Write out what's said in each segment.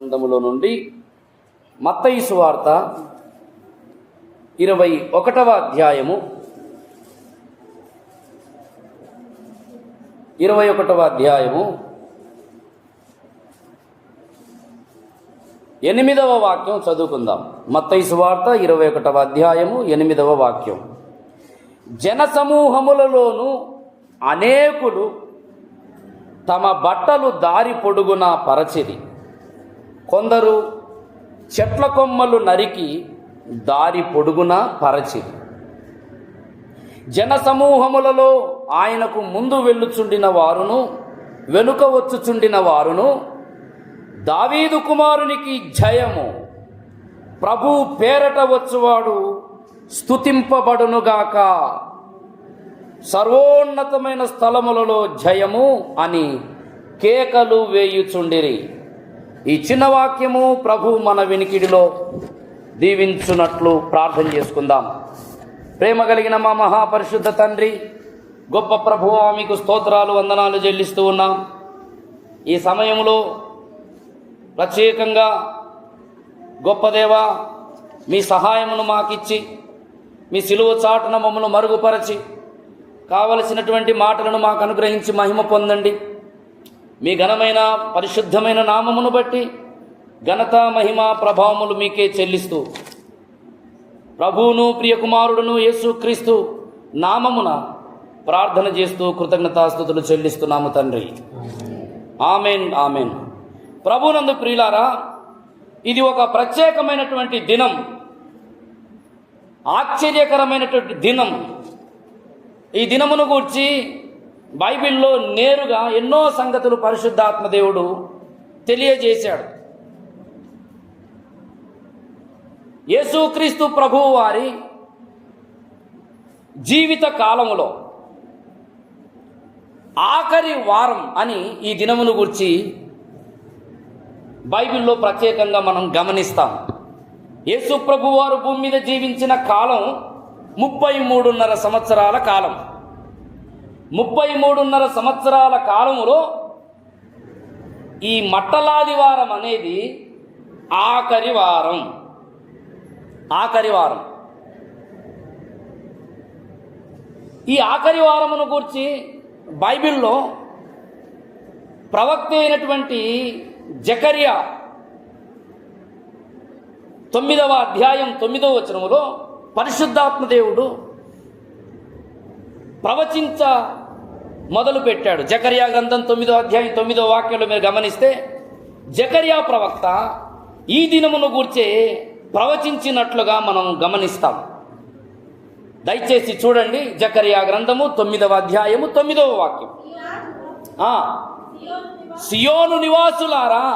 గ్రంథములో నుండి మత్తయి సువార్త 21వ అధ్యాయము 8వ వాక్యం చదువుకుందాం. మత్తయి సువార్త 21వ అధ్యాయము 8వ వాక్యం. జనసమూహములలోను అనేకులు తమ బట్టలు దారి పొడుగున పరచిరి. కొందరు చెట్ల కొమ్మలు నరికి దారి పొడుగున పరచిరి. జనసమూహములలో ఆయనకు ముందు వెళ్ళుచుండిన వారును వెనుక వచ్చుచుండిన వారును, దావీదు కుమారునికి జయము, ప్రభు పేరట వచ్చువాడు స్తుతింపబడునుగాక, సర్వోన్నతమైన స్థలములలో జయము అని కేకలు వేయుచుండిరి. ఈ చిన్న వాక్యము ప్రభు మన వినికిడిలో దీవించున్నట్లు ప్రార్థన చేసుకుందాం. ప్రేమ కలిగిన మా మహాపరిశుద్ధ తండ్రి, గొప్ప ప్రభువా, మీకు స్తోత్రాలు వందనాలు చెల్లిస్తూ ఉన్నాం. ఈ సమయంలో ప్రత్యేకంగా గొప్ప దేవా, మీ సహాయమును మాకిచ్చి మీ సిలువ చాటున మమ్మను మరుగుపరచి కావలసినటువంటి మాటలను మాకు అనుగ్రహించి మహిమ పొందండి. మీ ఘనమైన పరిశుద్ధమైన నామమును బట్టి ఘనత మహిమ ప్రభావములు మీకే చెల్లిస్తూ ప్రభువును ప్రియకుమారుడును యేసుక్రీస్తు నామమున ప్రార్థన చేస్తూ కృతజ్ఞతాస్తుతులు చెల్లిస్తున్నాము తండ్రి. Amen, amen. ప్రభునందు ప్రియులారా, ఇది ఒక ప్రత్యేకమైనటువంటి దినం, ఆశ్చర్యకరమైనటువంటి దినం. ఈ దినమును గూర్చి బైబిల్లో నేరుగా ఎన్నో సంగతులు పరిశుద్ధాత్మ దేవుడు తెలియజేశాడు. యేసుక్రీస్తు ప్రభువు వారి జీవిత కాలములో ఆఖరి వారం అని ఈ దినమును గురించి బైబిల్లో ప్రత్యేకంగా మనం గమనిస్తాం. యేసు ప్రభువు వారు భూమి మీద జీవించిన కాలం 33.5 సంవత్సరాల కాలం. 33.5 సంవత్సరాల కాలములో ఈ మట్టలాదివారం అనేది ఆఖరి వారం. ఈ ఆఖరి వారమును గురించి బైబిల్లో ప్రవక్త అయినటువంటి జకర్యా 9వ అధ్యాయం 9వ వచనములో పరిశుద్ధాత్మ దేవుడు ప్రవచించ మొదలు పెట్టాడు. జకర్యా గ్రంథం 9వ అధ్యాయం 9వ వాక్యంలో మీరు గమనిస్తే జకర్యా ప్రవక్త ఈ దినమును గూర్చే ప్రవచించినట్లుగా మనం గమనిస్తాం. దయచేసి చూడండి, జకర్యా గ్రంథము 9వ అధ్యాయము 9వ వాక్యం. సియోను నివాసులారా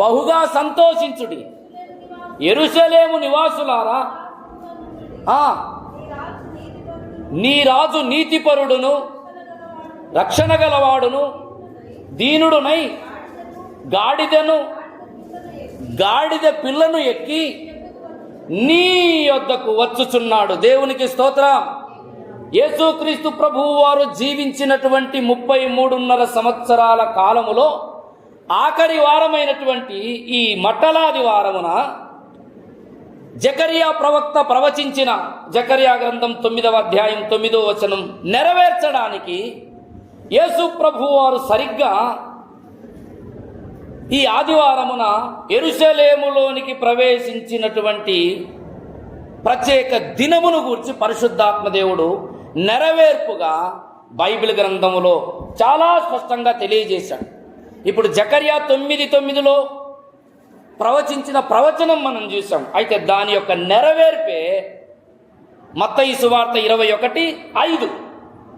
బహుగా సంతోషించుడి, యెరూషలేము నివాసులారా నీ రాజు నీతిపరుడును రక్షణ గలవాడును దీనుడునై గాడిద పిల్లను ఎక్కి నీ యొద్దకు వచ్చుచున్నాడు. దేవునికి స్తోత్రం. యేసుక్రీస్తు ప్రభువు వారు జీవించినటువంటి 33.5 సంవత్సరాల కాలములో ఆఖరి వారమైనటువంటి ఈ మట్టలాది వారమున జకర్యా ప్రవక్త ప్రవచించిన జకర్యా గ్రంథం 9వ అధ్యాయం 9వ వచనం నెరవేర్చడానికి యేసు ప్రభువు వారు సరిగ్గా ఈ ఆదివారమున యెరూషలేములోనికి ప్రవేశించినటువంటి ప్రత్యేక దినమును గూర్చి పరిశుద్ధాత్మ దేవుడు నెరవేర్పుగా బైబిల్ గ్రంథములో చాలా స్పష్టంగా తెలియజేశాడు. ఇప్పుడు జకర్యా 9:9లో ప్రవచించిన ప్రవచనం మనం చూసాం. అయితే దాని యొక్క నెరవేర్పే మత్తయి సువార్త 21:5.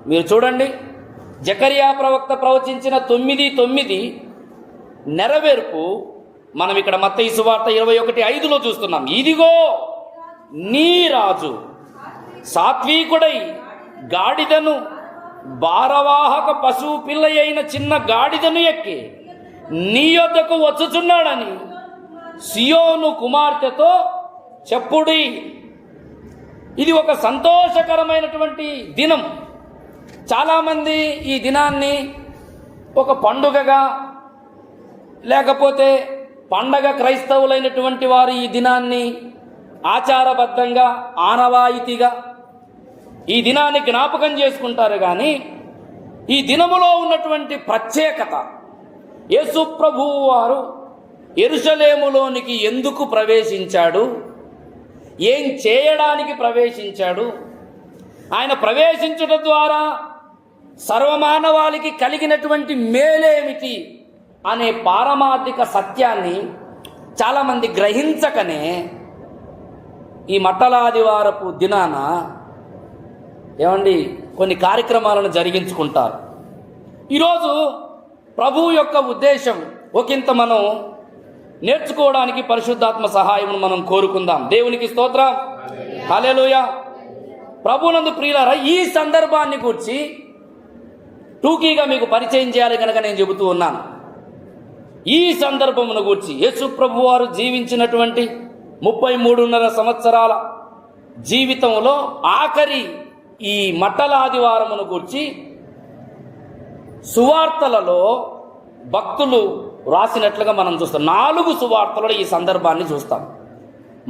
మీరు చూడండి, జకర్యా ప్రవక్త ప్రవచించిన 9:9 నెరవేర్పు మనం ఇక్కడ మత్తయి సువార్త 21:5లో చూస్తున్నాం. ఇదిగో నీ రాజు సాత్వికుడై గాడిదను, భారవాహక పశువు పిల్ల అయిన చిన్న గాడిదను ఎక్కి నీ యొద్దకు వచ్చుచున్నాడని సియోను కుమార్తెతో చెప్పుడి. ఇది ఒక సంతోషకరమైనటువంటి దినం. చాలామంది ఈ దినాన్ని ఒక పండుగగా లేకపోతే పండగ క్రైస్తవులైనటువంటి వారు ఈ దినాన్ని ఆచారబద్ధంగా ఆనవాయితీగా ఈ దినాన్ని జ్ఞాపకం చేసుకుంటారు. కానీ ఈ దినములో ఉన్నటువంటి ప్రత్యేకత, యేసు ప్రభువు వారు యెరూషలేములోనికి ఎందుకు ప్రవేశించాడు, ఏం చేయడానికి ప్రవేశించాడు, ఆయన ప్రవేశించడం ద్వారా సర్వమానవాళికి కలిగినటువంటి మేలేమిటి అనే పారమార్థిక సత్యాన్ని చాలామంది గ్రహించకనే ఈ మట్టలాదివారపు దినాన కొన్ని కార్యక్రమాలను జరిగించుకుంటారు. ఈరోజు ప్రభువు యొక్క ఉద్దేశం ఒకంత మనం నేర్చుకోవడానికి పరిశుద్ధాత్మ సహాయమును మనం కోరుకుందాం. దేవునికి స్తోత్రం, హల్లెలూయా. ప్రభువునందు ప్రియులారా, ఈ సందర్భాన్ని గురించి టూకీగా మీకు పరిచయం చేయాలి కనుక నేను చెబుతూ ఉన్నాను. ఈ సందర్భమును గూర్చి యేసు ప్రభు వారు జీవించినటువంటి 33.5 సంవత్సరాల జీవితంలో ఆఖరి ఈ మట్టలాదివారమును గూర్చి సువార్తలలో భక్తులు రాసినట్లుగా మనం చూస్తాం. 4 సువార్తలలో ఈ సందర్భాన్ని చూస్తాం.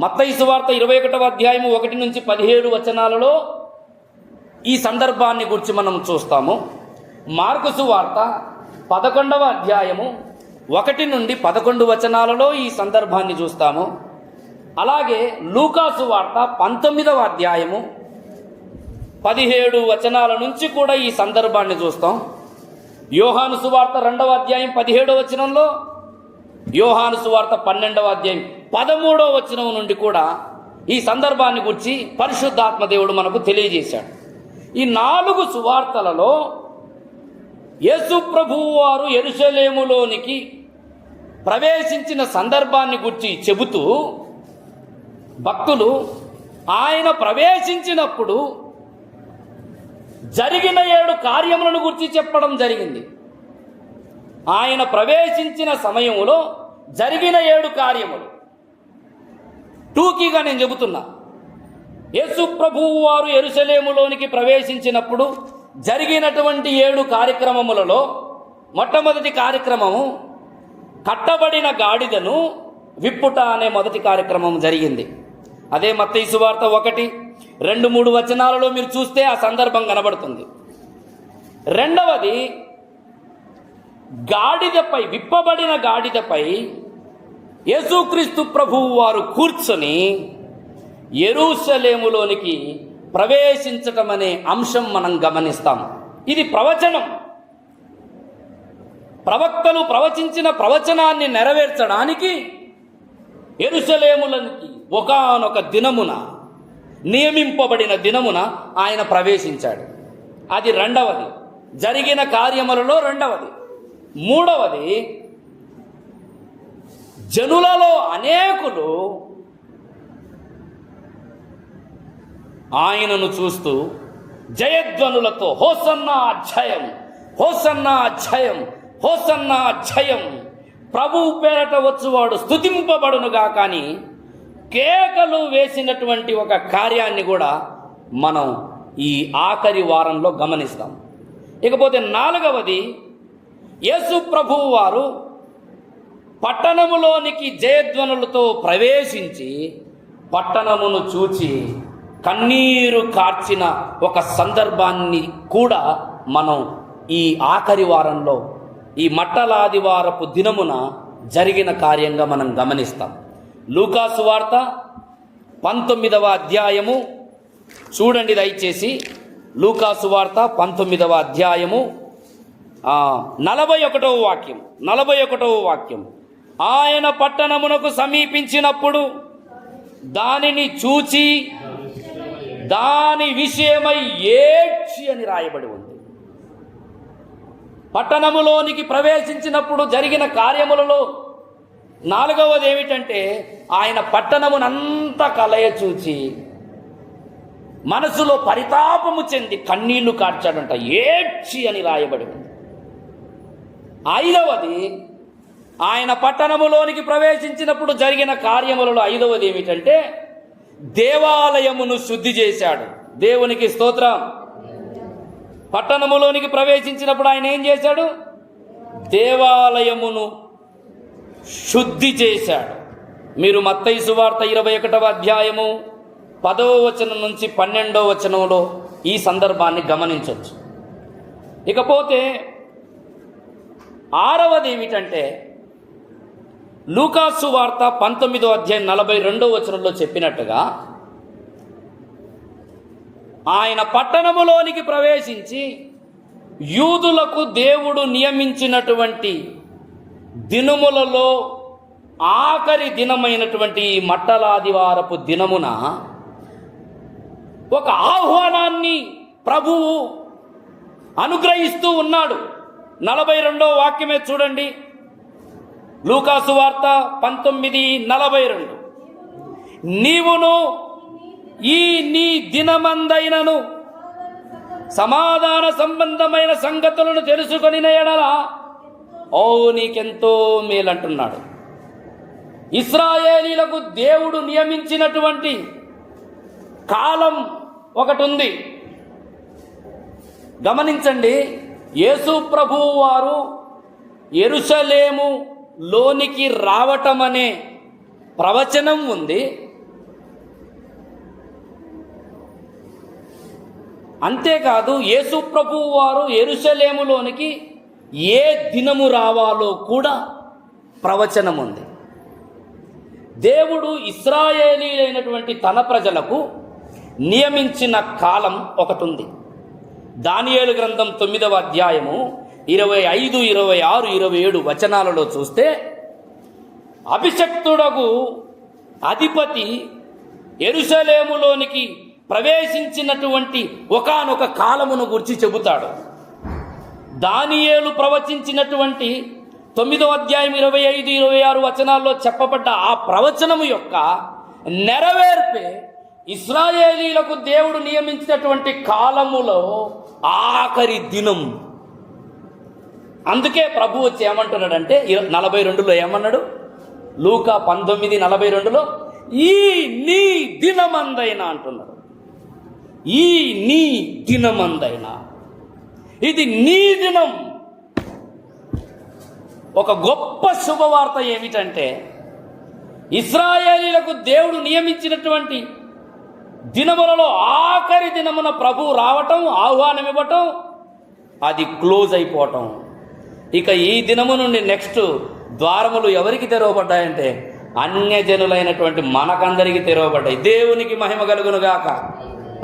మత్తయి సువార్త 21వ అధ్యాయము 1 నుంచి 17 వచనాలలో ఈ సందర్భాన్ని గురించి మనం చూస్తాము. మార్కు సువార్త 11వ అధ్యాయము 1 నుండి 11 వచనాలలో ఈ సందర్భాన్ని చూస్తాము. అలాగే లూకా సువార్త 19వ అధ్యాయము 17 వచనాల నుంచి కూడా ఈ సందర్భాన్ని చూస్తాం. యోహాను సువార్త 2వ అధ్యాయం 17వ వచనంలో, యోహాను సువార్త 12వ అధ్యాయం 13వ వచనం నుండి కూడా ఈ సందర్భాన్ని గురించి పరిశుద్ధాత్మ దేవుడు మనకు తెలియజేశాడు. ఈ 4 సువార్తలలో యేసు ప్రభువు వారు యెరూషలేములోనికి ప్రవేశించిన సందర్భాన్ని గురించి చెబుతూ భక్తులు ఆయన ప్రవేశించినప్పుడు జరిగిన 7 కార్యములను గురించి చెప్పడం జరిగింది. ఆయన ప్రవేశించిన సమయంలో జరిగిన 7 కార్యములు టూకీగా నేను చెబుతున్నా. యేసు ప్రభువు వారు యెరూషలేములోనికి ప్రవేశించినప్పుడు జరిగినటువంటి 7 కార్యక్రమములలో మొట్టమొదటి కార్యక్రమము కట్టబడిన గాడిదను విప్పుట అనే మొదటి కార్యక్రమం జరిగింది. అదే మత్తయి సువార్త 1, 2, 3 వచనాలలో మీరు చూస్తే ఆ సందర్భం కనబడుతుంది. రెండవది గాడిదపై, విప్పబడిన గాడిదపై యేసుక్రీస్తు ప్రభువు వారు కూర్చొని యెరూషలేములోనికి ప్రవేశించటం అనే అంశం మనం గమనిస్తాం. ఇది ప్రవచనం. ప్రవక్తలు ప్రవచించిన ప్రవచనాన్ని నెరవేర్చడానికి యెరూషలేములోనికి ఒకానొక దినమున, నియమింపబడిన దినమున ఆయన ప్రవేశించాడు. అది రెండవది, జరిగిన కార్యములలో రెండవది. మూడవది, జనులలో అనేకులు ఆయనను చూస్తూ జయధ్వనులతో హోసన్నా జయం, హోసన్నా జయం, హోసన్నా జయం, ప్రభువు పేరట వచ్చువాడు స్తుతింపబడునుగా కానీ కేకలు వేసినటువంటి ఒక కార్యాన్ని కూడా మనం ఈ ఆఖరి వారంలో గమనిస్తాం. ఇకపోతే 4వది, యేసు ప్రభువు వారు పట్టణములోనికి జయధ్వనులతో ప్రవేశించి పట్టణమును చూచి కన్నీరు కార్చిన ఒక సందర్భాన్ని కూడా మనం ఈ ఆఖరి వారంలో, ఈ మట్టలాదివారపు దినమున జరిగిన కార్యంగా మనం గమనిస్తాం. లూకా సువార్త 19వ అధ్యాయము చూడండి దయచేసి. లూకా సువార్త 19వ అధ్యాయము 41వ వాక్యం. ఆయన పట్టణమునకు సమీపించినప్పుడు దానిని చూచి దాని విషయమై ఏడ్చి అని రాయబడి ఉంది. పట్టణములోనికి ప్రవేశించినప్పుడు జరిగిన కార్యములలో 4వది ఏమిటంటే ఆయన పట్టణమునంతా కలయ చూచి మనసులో పరితాపము చెంది కన్నీళ్లు కార్చాడంట, ఏడ్చి అని రాయబడి ఉంది. 5వది, ఆయన పట్టణములోనికి ప్రవేశించినప్పుడు జరిగిన కార్యములలో 5వది ఏమిటంటే దేవాలయమును శుద్ధి చేశాడు. దేవునికి స్తోత్రం. పట్టణములోనికి ప్రవేశించినప్పుడు ఆయన ఏం చేశాడు? దేవాలయమును శుద్ధి చేశాడు. మీరు మత్తయి సువార్త 21వ అధ్యాయము 10వ వచనం నుంచి 12వ వచనంలో ఈ సందర్భాన్ని గమనించవచ్చు. ఇకపోతే 6వది ఏమిటంటే లూకాసు వార్త 19వ అధ్యాయం 42వ వచనంలో చెప్పినట్టుగా ఆయన పట్టణములోనికి ప్రవేశించి యూదులకు దేవుడు నియమించినటువంటి దినములలో ఆఖరి దినమైనటువంటి ఈ మట్టలాదివారపు దినమున ఒక ఆహ్వానాన్ని ప్రభువు అనుగ్రహిస్తూ ఉన్నాడు. 42వ వాక్యమే చూడండి, లూకాసు వార్త 19:42. నీవును ఈ నీ దినమందైనను సమాధాన సంబంధమైన సంగతులను తెలుసుకొని ఎడల నీకెంతో మేలంటున్నాడు. ఇశ్రాయేలీలకు దేవుడు నియమించినటువంటి కాలం ఒకటి ఉంది. గమనించండి, యేసు ప్రభువు వారు యెరూషలేము లోనికి రావటం అనే ప్రవచనం ఉంది. అంతేకాదు యేసు ప్రభువు వారు యెరూషలేములోనికి ఏ దినము రావాలో కూడా ప్రవచనం ఉంది. దేవుడు ఇశ్రాయేలీలైనటువంటి తన ప్రజలకు నియమించిన కాలం ఒకటి ఉంది. దానియేలు గ్రంథం 9వ అధ్యాయము 25, 26, 27 వచనాలలో చూస్తే అభిషక్తుడగు అధిపతి యెరూషలేములోనికి ప్రవేశించినటువంటి ఒకానొక కాలమును గురించి చెబుతాడు. దానియేలు ప్రవచించినటువంటి 9వ అధ్యాయం 25, 26 వచనాల్లో చెప్పబడ్డ ఆ ప్రవచనము యొక్క నెరవేర్పే ఇశ్రాయేలీలకు దేవుడు నియమించినటువంటి కాలములో ఆఖరి దినం. అందుకే ప్రభు వచ్చి ఏమంటున్నాడంటే 42లో ఏమన్నాడు? లూకా 19:42లో ఈ నీ దినమందైనా అంటున్నాడు. ఈ నీ దినమందైనా, ఇది నీ దినం. ఒక గొప్ప శుభవార్త ఏమిటంటే ఇశ్రాయేలీలకు దేవుడు నియమించినటువంటి దినములలో ఆఖరి దినమున ప్రభు రావటం, ఆహ్వానం ఇవ్వటం, అది క్లోజ్ అయిపోవటం. ఇక ఈ దినము నుండి నెక్స్ట్ ద్వారములు ఎవరికి తెరవబడ్డాయంటే అన్యజనులైనటువంటి మనకందరికి తెరవబడ్డాయి. దేవునికి మహిమ కలుగును గాక.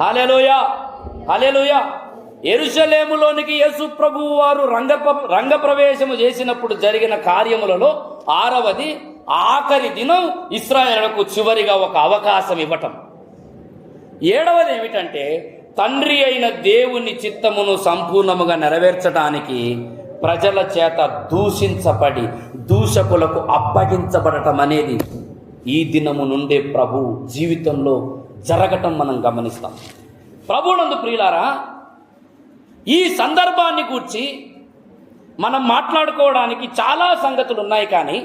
హల్లెలూయా, హల్లెలూయా. యెరూషలేములోనికి యేసు ప్రభువు వారు రంగప్రవేశము చేసినప్పుడు జరిగిన కార్యములలో 6వది ఆఖరి దినం ఇశ్రాయేలులకు చివరిగా ఒక అవకాశం ఇవ్వటం. 7వది ఏమిటంటే తండ్రి అయిన దేవుని చిత్తమును సంపూర్ణముగా నెరవేర్చడానికి ప్రజల చేత దూషించబడి దూషకులకు అప్పగించబడటం అనేది ఈ దినము నుండే ప్రభు జీవితంలో జరగటం మనం గమనిస్తాం. ప్రభువునందు ప్రియులారా, ఈ సందర్భాన్ని గూర్చి మనం మాట్లాడుకోవడానికి చాలా సంగతులు ఉన్నాయి. కానీ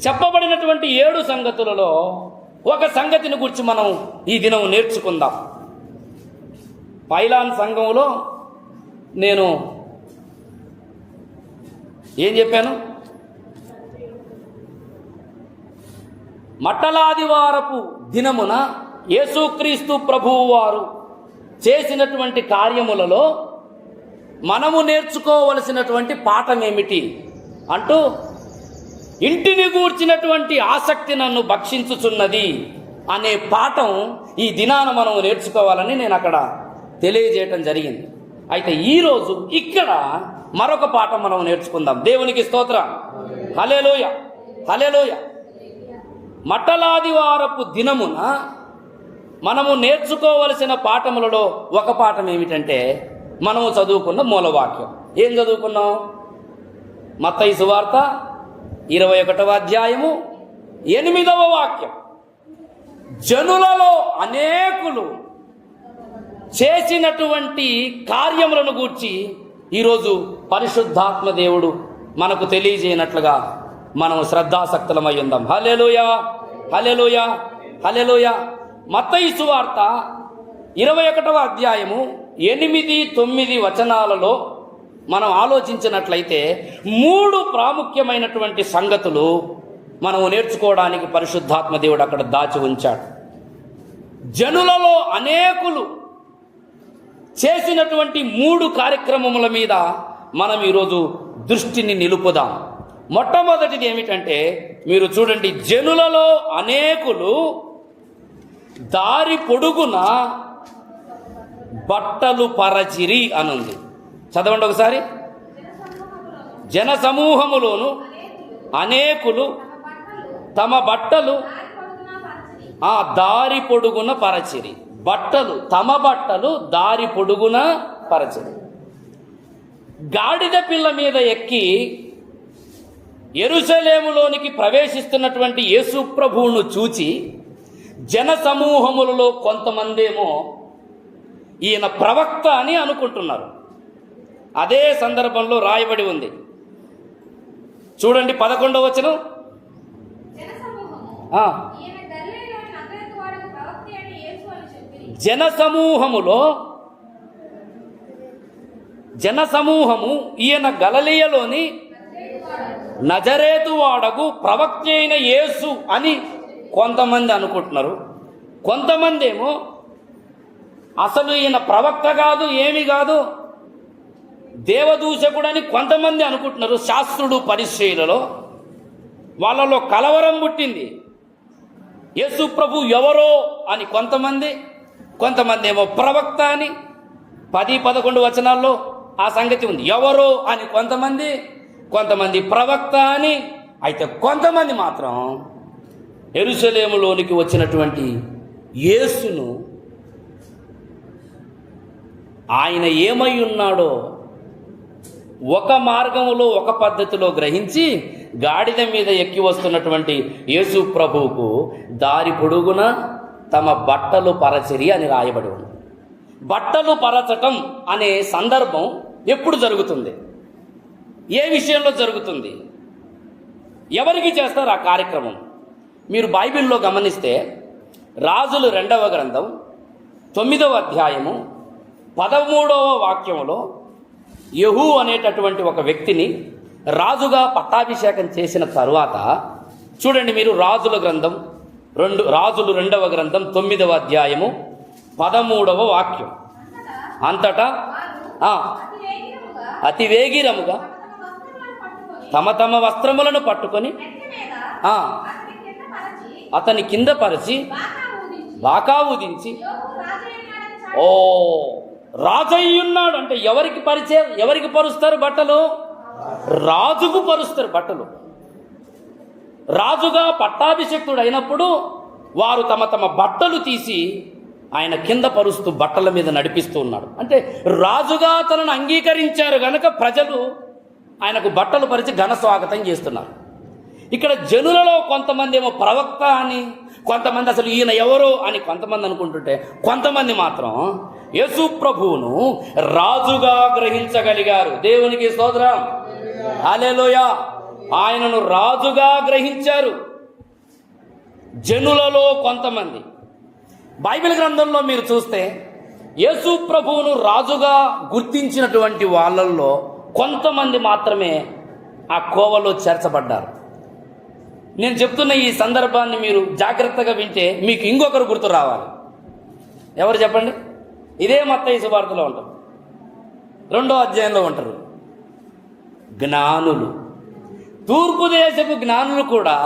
చెప్పబడినటువంటి 7 సంగతులలో ఒక సంగతిని గురించి మనం ఈ దినం నేర్చుకుందాం. పైలాన్ సంఘంలో నేను ఏం చెప్పాను? మట్టలాదివారపు దినమున యేసుక్రీస్తు ప్రభువు వారు చేసినటువంటి కార్యములలో మనము నేర్చుకోవలసినటువంటి పాఠం ఏమిటి అంటూ, ఇంటిని గూర్చినటువంటి ఆసక్తి నన్ను భక్షించుచున్నది అనే పాఠం ఈ దినాన మనం నేర్చుకోవాలని నేను అక్కడ తెలియజేయటం జరిగింది. అయితే ఈరోజు ఇక్కడ మరొక పాఠం మనం నేర్చుకుందాం. దేవునికి స్తోత్రం. హల్లెలూయ, హల్లెలూయ. మట్టలాదివారపు దినమున మనము నేర్చుకోవలసిన పాఠములలో ఒక పాఠం ఏమిటంటే మనము చదువుకున్న మూలవాక్యం. ఏం చదువుకున్నాం? మత్తయి సువార్త 21వ అధ్యాయము 8వ వాక్యం. జనులలో అనేకులు చేసినటువంటి కార్యములను గూర్చి ఈరోజు పరిశుద్ధాత్మ దేవుడు మనకు తెలియజేయనట్లుగా మనం శ్రద్ధాసక్తులమై ఉందాం. హల్లెలూయా, హల్లెలూయా, హల్లెలూయా. మత్తయి సువార్త 21వ అధ్యాయము 8, 9 వచనాలలో మనం ఆలోచించినట్లయితే 3 ప్రాముఖ్యమైనటువంటి సంగతులు మనం నేర్చుకోవడానికి పరిశుద్ధాత్మ దేవుడు అక్కడ దాచి ఉంచాడు. జనులలో అనేకులు చేసినటువంటి 3 కార్యక్రమముల మీద మనం ఈరోజు దృష్టిని నిలుపుదాం. మొట్టమొదటిది ఏమిటంటే, మీరు చూడండి, జనులలో అనేకులు దారి పొడుగున బట్టలు పరచిరి అనుంది. చదవండి ఒకసారి. జన సమూహములోను అనేకులు తమ బట్టలు ఆ దారి పొడుగున పరచిరి. బట్టలు, తమ బట్టలు దారి పొడుగున పరచిరి. గాడిద పిల్ల మీద ఎక్కి యెరూషలేములోనికి ప్రవేశిస్తున్నటువంటి యేసు ప్రభువును చూచి జన సమూహములలో కొంతమందేమో ఈయన ప్రవక్త అని అనుకుంటున్నారు. అదే సందర్భంలో రాయబడి ఉంది. చూడండి 11వ వచనం. జనసమూహము ఈయన గలిలయలోని నజరేతు వాడగు ప్రవక్త అయిన యేసు అని కొంతమంది అనుకుంటున్నారు. కొంతమంది ఏమో అసలు ఈయన ప్రవక్త కాదు, ఏమి కాదు, దేవదూషకుడని కొంతమంది అనుకుంటున్నారు. శాస్త్రుడు పరిచయులలో వాళ్ళలో కలవరం పుట్టింది. యేసు ప్రభు ఎవరో అని కొంతమంది ఏమో ప్రవక్త అని 10-11 వచనాల్లో ఆ సంగతి ఉంది. ఎవరో అని కొంతమంది ప్రవక్త అని. అయితే కొంతమంది మాత్రం యెరూషలేములోనికి వచ్చినటువంటి యేసును ఆయన ఏమై ఉన్నాడో ఒక మార్గములో, ఒక పద్ధతిలో గ్రహించి గాడిద మీద ఎక్కి వస్తున్నటువంటి యేసు ప్రభువుకు దారి పొడుగున తమ బట్టలు పరచిరి అని రాయబడి ఉంది. బట్టలు పరచటం అనే సందర్భం ఎప్పుడు జరుగుతుంది? ఏ విషయంలో జరుగుతుంది? ఎవరికి చేస్తారు ఆ కార్యక్రమం? మీరు బైబిల్లో గమనిస్తే రాజులు 2వ గ్రంథం 9వ అధ్యాయము 13వ వాక్యంలో యెహూ అనేటటువంటి ఒక వ్యక్తిని రాజుగా పట్టాభిషేకం చేసిన తరువాత చూడండి మీరు, రాజుల గ్రంథం రాజులు 2వ గ్రంథం 9వ అధ్యాయము 13వ వాక్యం. అంతటా అతి వేగిరముగా తమ వస్త్రములను పట్టుకొని అతని కింద పరిచి బాకా ఊదించి, ఓ రాజయ్యున్నాడు అంటే ఎవరికి పరుస్తారు బట్టలు? రాజుకు పరుస్తారు బట్టలు. రాజుగా పట్టాభిషిక్తుడు అయినప్పుడు వారు తమ బట్టలు తీసి ఆయన కింద పరుస్తూ బట్టల మీద నడిపిస్తూ ఉన్నాడు. అంటే రాజుగా తనను అంగీకరించారు గనక ప్రజలు ఆయనకు బట్టలు పరిచి ఘన స్వాగతం చేస్తున్నారు. ఇక్కడ జనులలో కొంతమంది ఏమో ప్రవక్త అని, కొంతమంది అసలు ఈయన ఎవరో అని కొంతమంది అనుకుంటుంటే, కొంతమంది మాత్రం యేసు ప్రభువును రాజుగా గ్రహించగలిగారు. దేవునికి స్తోత్రం, హల్లెలూయా. ఆయనను రాజుగా గ్రహించారు జనులలో కొంతమంది. బైబిల్ గ్రంథంలో మీరు చూస్తే యేసు ప్రభువును రాజుగా గుర్తించినటువంటి వాళ్ళల్లో కొంతమంది మాత్రమే ఆ కోవలో చేర్చబడ్డారు. నేను చెప్తున్న ఈ సందర్భాన్ని మీరు జాగ్రత్తగా వింటే మీకు ఇంకొకరు గుర్తు రావాలి. ఎవరు చెప్పండి? ఇదే మత్తయి సువార్తలో ఉంటారు, 2వ అధ్యాయంలో ఉంటారు. జ్ఞానులు, తూర్పు దేశపు జ్ఞానులు కూడా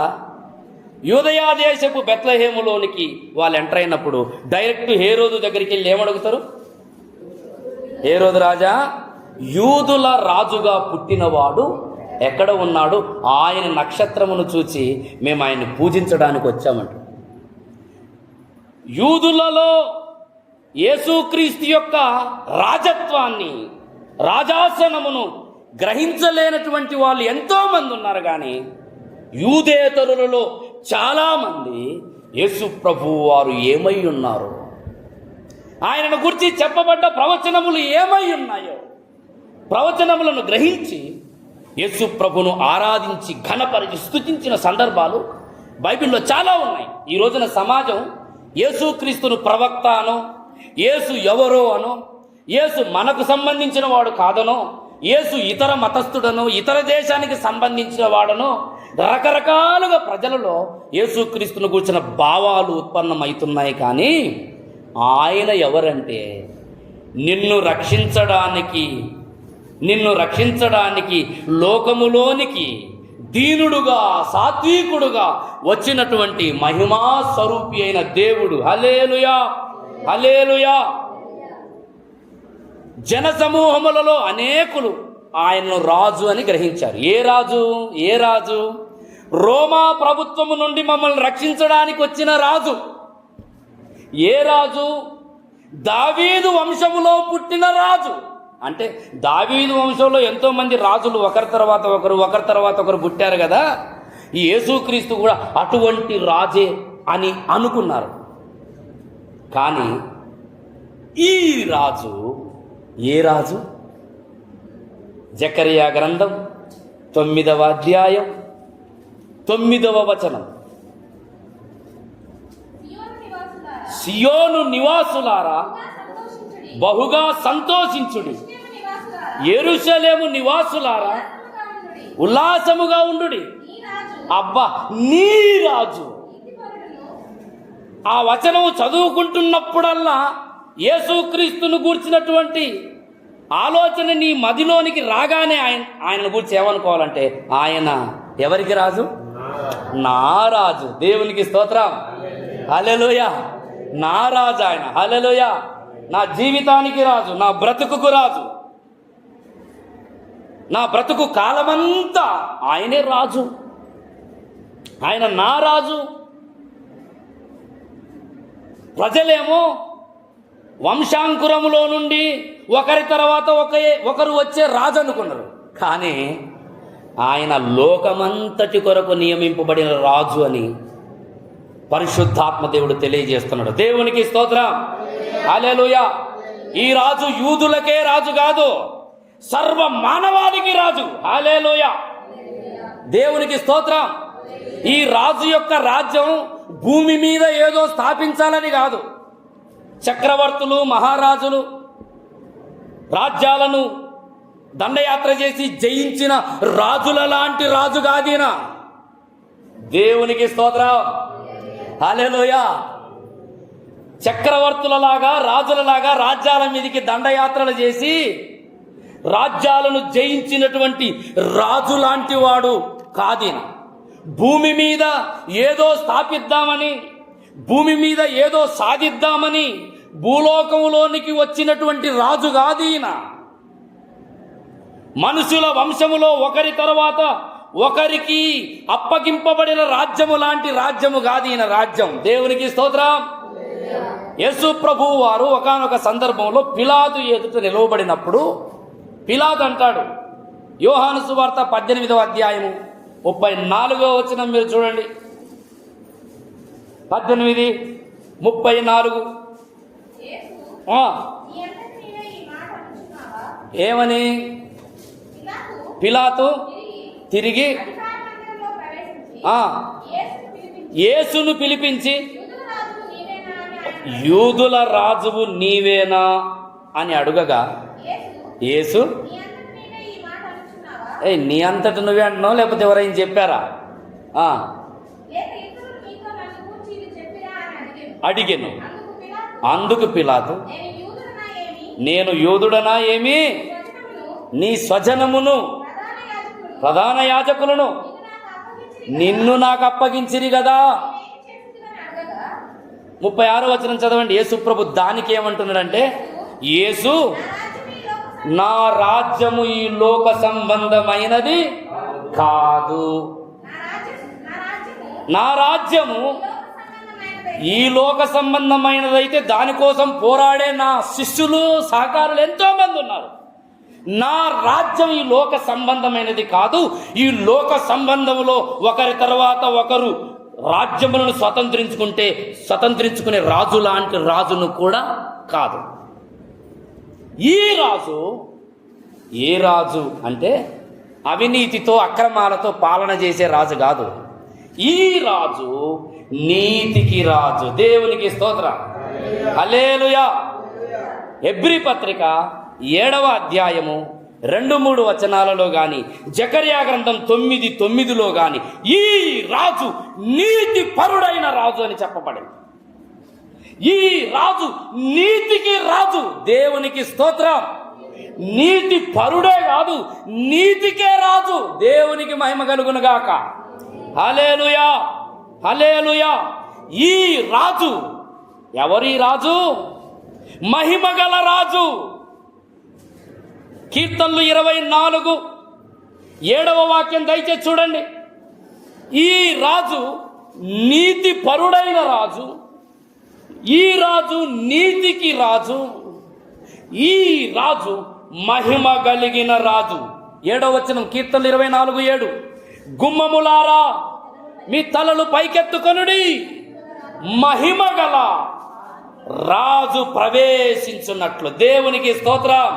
యూదయా దేశపు బెత్లెహేములోనికి వాళ్ళు ఎంటర్ అయినప్పుడు డైరెక్ట్ హేరోదు దగ్గరికి వెళ్ళి ఏమడుగుతారు? హేరోదు రాజా, యూదుల రాజుగా పుట్టినవాడు ఎక్కడ ఉన్నాడు? ఆయన నక్షత్రమును చూచి మేము ఆయన్ని పూజించడానికి వచ్చామంట. యూదులలో యేసుక్రీస్తు యొక్క రాజత్వాన్ని, రాజాసనమును గ్రహించలేనటువంటి వాళ్ళు ఎంతోమంది ఉన్నారు. కానీ యూదేతరులలో చాలామంది యేసు ప్రభువు వారు ఏమై ఉన్నారు, ఆయనను గురించి చెప్పబడ్డ ప్రవచనములు ఏమై ఉన్నాయో ప్రవచనములను గ్రహించి యేసు ప్రభును ఆరాధించి ఘనపరిచి స్తుతించిన సందర్భాలు బైబిల్లో చాలా ఉన్నాయి. ఈ రోజున సమాజం యేసుక్రీస్తును ప్రవక్త అనో, యేసు ఎవరో అనో, యేసు మనకు సంబంధించిన వాడు కాదనో, యేసు ఇతర మతస్థుడనో ఇతర దేశానికి సంబంధించిన వాడనో రకరకాలుగా ప్రజలలో యేసుక్రీస్తును కూర్చున్న భావాలు ఉత్పన్నమవుతున్నాయి. కానీ ఆయన ఎవరంటే నిన్ను రక్షించడానికి లోకములోనికి దీనుడుగా సాత్వికుడుగా వచ్చినటువంటి మహిమా స్వరూపి అయిన దేవుడు. హల్లెలూయా, హల్లెలూయా. జన సమూహములలో అనేకులు ఆయన్ను రాజు అని గ్రహించారు. ఏ రాజు? రోమా ప్రభుత్వము నుండి మమ్మల్ని రక్షించడానికి వచ్చిన రాజు. ఏ రాజు? దావీదు వంశములో పుట్టిన రాజు. అంటే దావీదు వంశంలో ఎంతోమంది రాజులు ఒకరి తర్వాత ఒకరు పుట్టారు కదా. ఈ యేసుక్రీస్తు కూడా అటువంటి రాజే అని అనుకున్నారు. కానీ ఈ రాజు ఏ రాజు? జకరియా గ్రంథం 9వ అధ్యాయం 9వ వచనం. సియోను నివాసులారా బహుగా సంతోషించుడి, యెరూషలేము నివాసులారా ఉల్లాసముగా ఉండుడి. అబ్బా, నీ రాజు. ఆ వచనం చదువుకుంటున్నప్పుడల్లా యేసుక్రీస్తును గూర్చినటువంటి ఆలోచన నీ మదిలోనికి రాగానే ఆయనను గురించి ఏమనుకోవాలంటే ఆయన ఎవరికి రాజు? నా రాజు. దేవునికి స్తోత్రం. హల్లెలూయా. నా రాజు ఆయన. హల్లెలూయా. నా జీవితానికి రాజు, నా బ్రతుకుకు రాజు, నా బ్రతుకు కాలమంతా ఆయనే రాజు. ఆయన నా రాజు. ప్రజలేమో వంశాంకురములో నుండి ఒకరి తర్వాత ఒకరు వచ్చే రాజు అనుకున్నారు. కానీ ఆయన లోకమంతటి కొరకు నియమింపబడిన రాజు అని పరిశుద్ధాత్మ దేవుడు తెలియజేస్తున్నాడు. దేవునికి స్తోత్రం. హల్లెలూయా. ఈ రాజు యూదులకే రాజు కాదు, సర్వ మానవాళికి రాజు. హల్లెలూయా. దేవునికి స్తోత్రం. ఈ రాజు యొక్క రాజ్యం భూమి మీద ఏదో స్థాపించాలని కాదు. చక్రవర్తులు, మహారాజులు రాజ్యాలను దండయాత్ర చేసి జయించిన రాజుల లాంటి రాజు కాదీనా. దేవునికి స్తోత్రం. హల్లెలూయా. చక్రవర్తులలాగా రాజులలాగా రాజ్యాల మీదకి దండయాత్రలు చేసి రాజ్యాలను జయించినటువంటి రాజు లాంటి వాడు కాదీన. భూమి మీద ఏదో స్థాపిద్దామని, భూమి మీద ఏదో సాధిద్దామని భూలోకంలోనికి వచ్చినటువంటి రాజు కాదీన. మనుషుల వంశములో ఒకరి తర్వాత ఒకరికి అప్పగింపబడిన రాజ్యము లాంటి రాజ్యము కాదీన రాజ్యం. దేవునికి స్తోత్రం. యేసు ప్రభువు వారు ఒకానొక సందర్భంలో పిలాతు ఎదుట నిలవబడినప్పుడు పిలాతు అంటాడు, యోహాను సువార్త 18వ అధ్యాయము 34వ వచనం మీరు చూడండి. 18:34. ఏమని? పిలాతు తిరిగి యేసును పిలిపించి యూదుల రాజువు నీవేనా అని అడుగగా యేసు నీ అంతటి నువ్వే అంటున్నావు లేకపోతే ఎవరైనా చెప్పారా అడిగాను. అందుకు పిలాతు, నేను యూదుడనా ఏమి? నీ స్వజనమును ప్రధాన యాజకులను నిన్ను నాకు అప్పగించిరి కదా. 36వ వచనం చదవండి. యేసు ప్రభు దానికి ఏమంటున్నాడంటే, యేసు నా రాజ్యము ఈ లోక సంబంధమైనది కాదు. నా రాజ్యము ఈ లోక సంబంధమైనదైతే దానికోసం పోరాడే నా శిష్యులు సహకారులు ఎంతో మంది ఉన్నారు. నా రాజ్యం ఈ లోక సంబంధమైనది కాదు. ఈ లోక సంబంధములో ఒకరి తర్వాత ఒకరు రాజ్యములను స్వతంత్రించుకునే రాజు లాంటి రాజును కూడా కాదు. ఈ రాజు ఏ రాజు అంటే అవినీతితో అక్రమాలతో పాలన చేసే రాజు కాదు. ఈ రాజు నీతికి రాజు. దేవునికి స్తోత్రం. హల్లెలూయా. హెబ్రీ పత్రిక 7వ అధ్యాయము 2-3 వచనాలలో గాని, జకర్యా గ్రంథం 9:9లో గాని ఈ రాజు నీతి పరుడైన రాజు అని చెప్పబడింది. ఈ రాజు నీతికి రాజు. దేవునికి స్తోత్రం. నీతి పరుడే కాదు, నీతికే రాజు. దేవునికి మహిమ కలుగునుగాక. హల్లెలూయా, హల్లెలూయా. ఈ రాజు ఎవరి రాజు? మహిమ గల రాజు. కీర్తనలు 24:7 వాక్యం దయచేసి చూడండి. ఈ రాజు నీతి పరుడైన రాజు. ఈ రాజు నీతికి రాజు. ఈ రాజు మహిమ కలిగిన రాజు. 7వ వచనం కీర్తనలు 24:7. గుమ్మములారా మీ తలలు పైకెత్తుకొనుడి, మహిమ గల రాజు ప్రవేశించున్నట్లు. దేవునికి స్తోత్రం.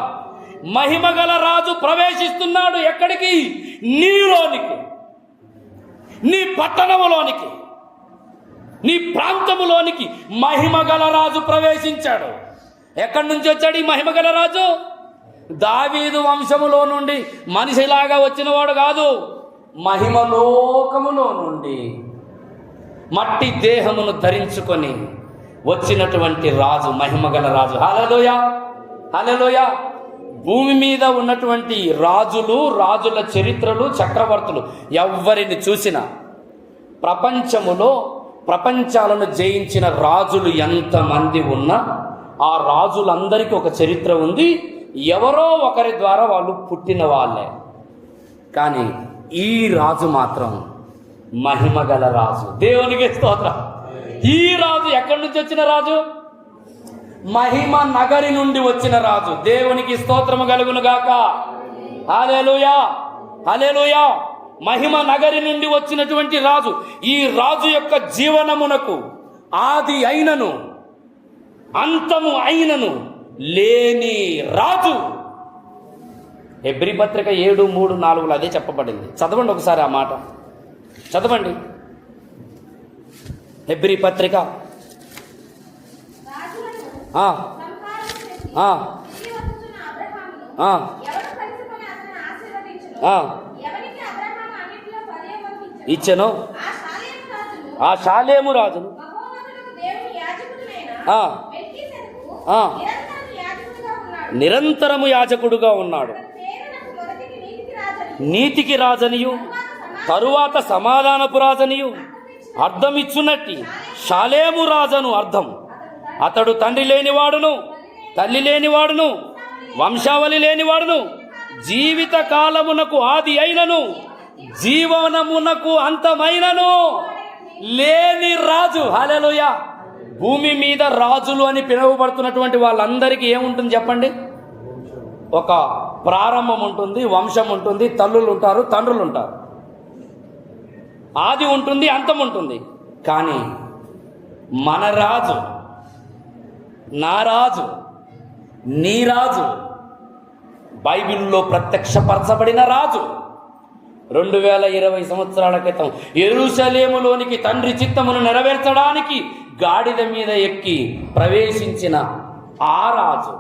మహిమ గల రాజు ప్రవేశిస్తున్నాడు. ఎక్కడికి? నీలోనికి, నీ పట్టణములోనికి, నీ ప్రాంతములోనికి మహిమ గల రాజు ప్రవేశించాడు. ఎక్కడి నుంచి వచ్చాడు ఈ మహిమ గల రాజు? దావీదు వంశములో నుండి మనిషిలాగా వచ్చినవాడు కాదు. మహిమలోకములో నుండి మట్టి దేహమును ధరించుకొని వచ్చినటువంటి రాజు, మహిమగల రాజు. హల్లెలూయా, హల్లెలూయా. భూమి మీద ఉన్నటువంటి రాజులు, రాజుల చరిత్రలు, చక్రవర్తులు ఎవరిని చూసినా ప్రపంచాలను జయించిన రాజులు ఎంతమంది ఉన్నా ఆ రాజులందరికీ ఒక చరిత్ర ఉంది. ఎవరో ఒకరి ద్వారా వాళ్ళు పుట్టిన వాళ్ళే. కానీ ఈ రాజు మాత్రం మహిమగల రాజు. దేవునికి స్తోత్రం. ఈ రాజు ఎక్కడి నుంచి వచ్చిన రాజు? మహిమ నగరి నుండి వచ్చిన రాజు. దేవునికి స్తోత్రము కలుగును గాక. హల్లెలూయా, హల్లెలూయా. మహిమ నగరి నుండి వచ్చినటువంటి రాజు. ఈ రాజు యొక్క జీవనమునకు ఆది అయినను అంతము అయినను లేని రాజు. హెబ్రీ పత్రిక 7:3-4 అదే చెప్పబడింది. చదవండి ఒకసారి ఆ మాట, చదవండి. హెబ్రీ పత్రిక ఇచ్చెను. ఆ షాలేము రాజును నిరంతరము యాజకుడుగా ఉన్నాడు. నీతికి రాజనియు తరువాత సమాధానపు రాజనియు అర్థమిచ్చునట్టి షాలేము రాజను అర్థం. అతడు తండ్రి లేనివాడును, తల్లి లేనివాడును, వంశావళి లేనివాడును, జీవిత కాలమునకు ఆది అయినను, జీవనమునకు అంతమైనను లేని రాజు. హల్లెలూయా. భూమి మీద రాజులు అని పిలువబడుతున్నటువంటి వాళ్ళందరికీ ఏముంటుంది చెప్పండి? ఒక ప్రారంభం ఉంటుంది, వంశం ఉంటుంది, తల్లులు ఉంటారు, తండ్రులు ఉంటారు, ఆది ఉంటుంది, అంతం ఉంటుంది. కానీ మన రాజు, నా రాజు, నీ రాజు, బైబిల్లో ప్రత్యక్షపరచబడిన రాజు 2020 సంవత్సరాల క్రితం యెరూషలేములోనికి తండ్రి చిత్తమును నెరవేర్చడానికి గాడిద మీద ఎక్కి ప్రవేశించిన ఆ రాజు,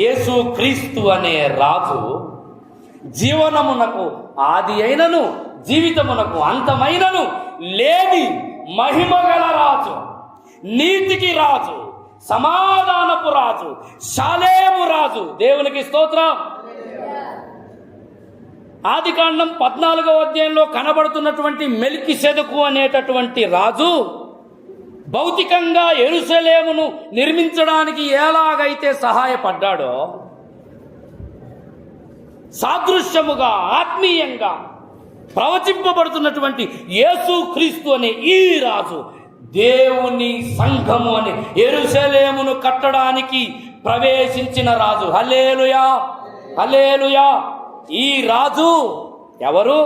యేసు క్రీస్తు అనే రాజు, జీవనమునకు ఆది అయినను జీవితమునకు అంతమైనను లేని మహిమగల రాజు, నీతికి రాజు, సమాధానపు రాజు, షాలేము రాజు. దేవునికి స్తోత్రం. ఆదికాండం 14వ అధ్యాయంలో కనబడుతున్నటువంటి మెల్కీసెదెకు అనేటటువంటి రాజు భౌతికంగా యెరూషలేమును నిర్మించడానికి ఎలాగైతే సహాయపడ్డాడో, సాదృశ్యముగా ఆత్మీయంగా ప్రవచింపబడుతున్నటువంటి యేసు క్రీస్తు అనే ఈ రాజు దేవుని సంఘము అనే యెరూషలేమును కట్టడానికి ప్రవేశించిన రాజు. హల్లెలూయా, హల్లెలూయా. ఈ రాజు ఎవరు?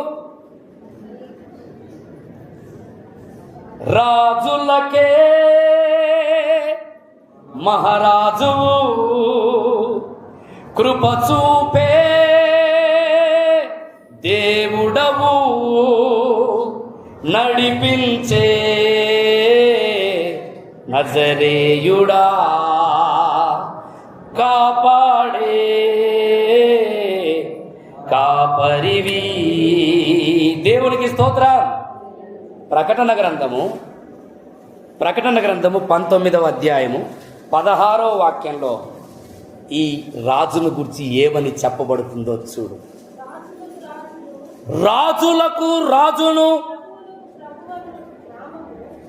రాజులకే మహారాజు, కృప చూపే దేవుడవు, నడిపించే నజరేయుడా, కాపాడే కాపరివి. దేవునికి స్తోత్రం. ప్రకటన గ్రంథము 19వ అధ్యాయము 16వ వాక్యంలో ఈ రాజును గురించి ఏమని చెప్పబడుతుందో చూడు. రాజులకు రాజును,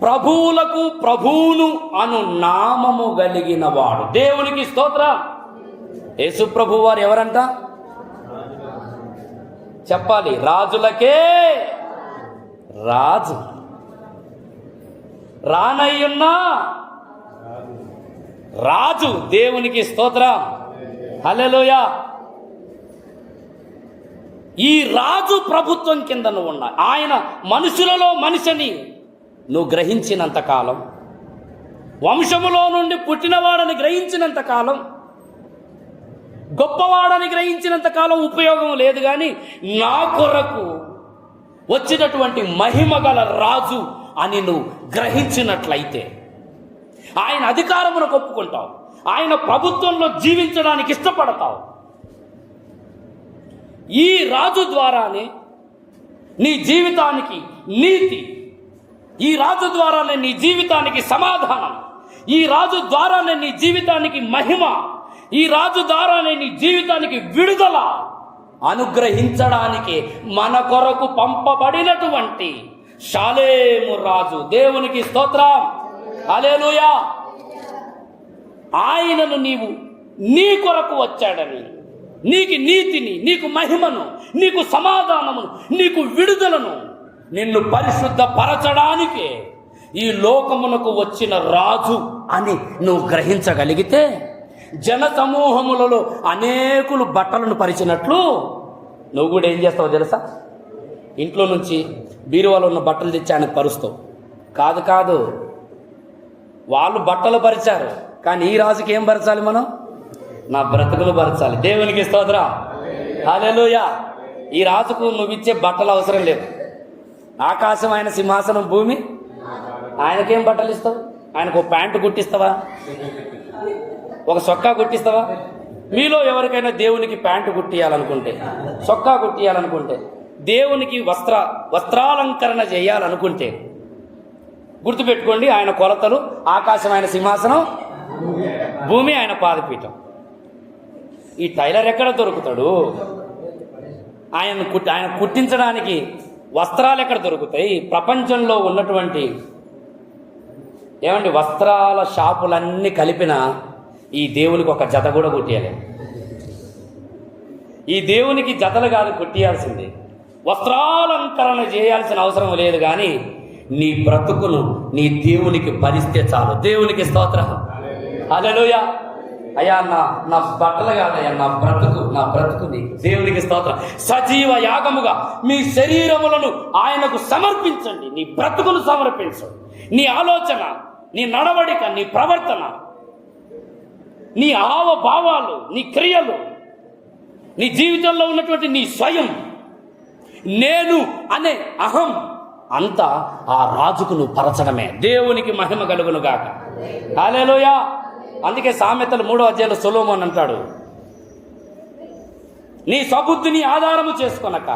ప్రభువులకు ప్రభువును అను నామము కలిగిన వాడు. దేవునికి స్తోత్రం. యేసు ప్రభు వారు ఎవరంట చెప్పాలి. రాజులకే రాజు, రానయ్యున్నా రాజు. దేవునికి స్తోత్రం. హల్లెలూయా. ఈ రాజు ప్రభుత్వం కింద నువ్వు ఉన్నా. ఆయన మనుషులలో మనిషిని నువ్వు గ్రహించినంత కాలం, వంశములో నుండి పుట్టినవాడని గ్రహించినంత కాలం, గొప్పవాడని గ్రహించినంత కాలం ఉపయోగం లేదు. కానీ నా కొరకు వచ్చినటువంటి మహిమ గల రాజు అని నువ్వు గ్రహించినట్లయితే ఆయన అధికారమును ఒప్పుకుంటావు, ఆయన ప్రభుత్వంలో జీవించడానికి ఇష్టపడతావు. ఈ రాజు ద్వారానే నీ జీవితానికి నీతి, ఈ రాజు ద్వారానే నీ జీవితానికి సమాధానం, ఈ రాజు ద్వారానే నీ జీవితానికి మహిమ, ఈ రాజు ద్వారానే నీ జీవితానికి విడుదల అనుగ్రహించడానికి మన కొరకు పంపబడినటువంటి షాలేము రాజు. దేవునికి స్తోత్రం. హల్లెలూయా. ఆయనను నీవు నీ కొరకు వచ్చాడని, నీకు నీతిని, నీకు మహిమను, నీకు సమాధానమును, నీకు విడుదలను, నిన్ను పరిశుద్ధపరచడానికే ఈ లోకమునకు వచ్చిన రాజు అని నువ్వు గ్రహించగలిగితే, జన సమూహములలో అనేకులు బట్టలను పరిచినట్లు నువ్వు కూడా ఏం చేస్తావు తెలుసా? ఇంట్లో నుంచి బీరువాలో ఉన్న బట్టలు తెచ్చి ఆయనకు పరుస్తావు. కాదు, వాళ్ళు బట్టలు పరిచారు, కానీ ఈ రాజుకి ఏం పరచాలి? మనం నా బ్రతుకులు పరచాలి. దేవునికి స్తోత్రం. హల్లెలూయా. ఈ రాజుకు నువ్వు ఇచ్చే బట్టలు అవసరం లేదు. ఆకాశం ఆయన సింహాసనం, భూమి ఆయనకేం బట్టలు ఇస్తావు? ఆయనకు ఒక ప్యాంటు కుట్టిస్తావా? ఒక సొక్కా కుట్టిస్తావా? మీలో ఎవరికైనా దేవునికి ప్యాంటు కుట్టియాలనుకుంటే, సొక్కా కుట్టియాలనుకుంటే, దేవునికి వస్త్రాలంకరణ చేయాలనుకుంటే గుర్తుపెట్టుకోండి, ఆయన కొలతలు ఆకాశం ఆయన సింహాసనం, భూమి ఆయన పాదపీఠం. ఈ టైలర్ ఎక్కడ దొరుకుతాడు? ఆయన కుట్టించడానికి వస్త్రాలు ఎక్కడ దొరుకుతాయి? ప్రపంచంలో ఉన్నటువంటి వస్త్రాల షాపులన్నీ కలిపిన ఈ దేవునికి ఒక జత కూడా కుట్టియాలి. ఈ దేవునికి జతలు కాదు కుట్టియాల్సింది, వస్త్రాలంకరణ చేయాల్సిన అవసరం లేదు. కానీ నీ బ్రతుకును నీ దేవునికి భరిస్తే చాలు. దేవునికి స్తోత్రం. హల్లెలూయా. అయ్యా నా బట్టలు కాదయ్యా, నా బ్రతుకుని దేవునికి స్తోత్రం. సజీవ యాగముగా మీ శరీరములను ఆయనకు సమర్పించండి. నీ బ్రతుకును సమర్పించు. నీ ఆలోచన, నీ నడవడిక, నీ ప్రవర్తన, నీ హావభావాలు, నీ క్రియలు, నీ జీవితంలో ఉన్నటువంటి నీ స్వయం, నేను అనే అహం అంతా ఆ రాజుకు నువ్వు పరచడమే. దేవునికి మహిమ కలుగును గాక. హల్లెలూయా. అందుకే సామెతలు 3వ అధ్యాయంలో సొలొమోను అంటాడు, నీ సబుద్ధిని ఆధారము చేసుకొనక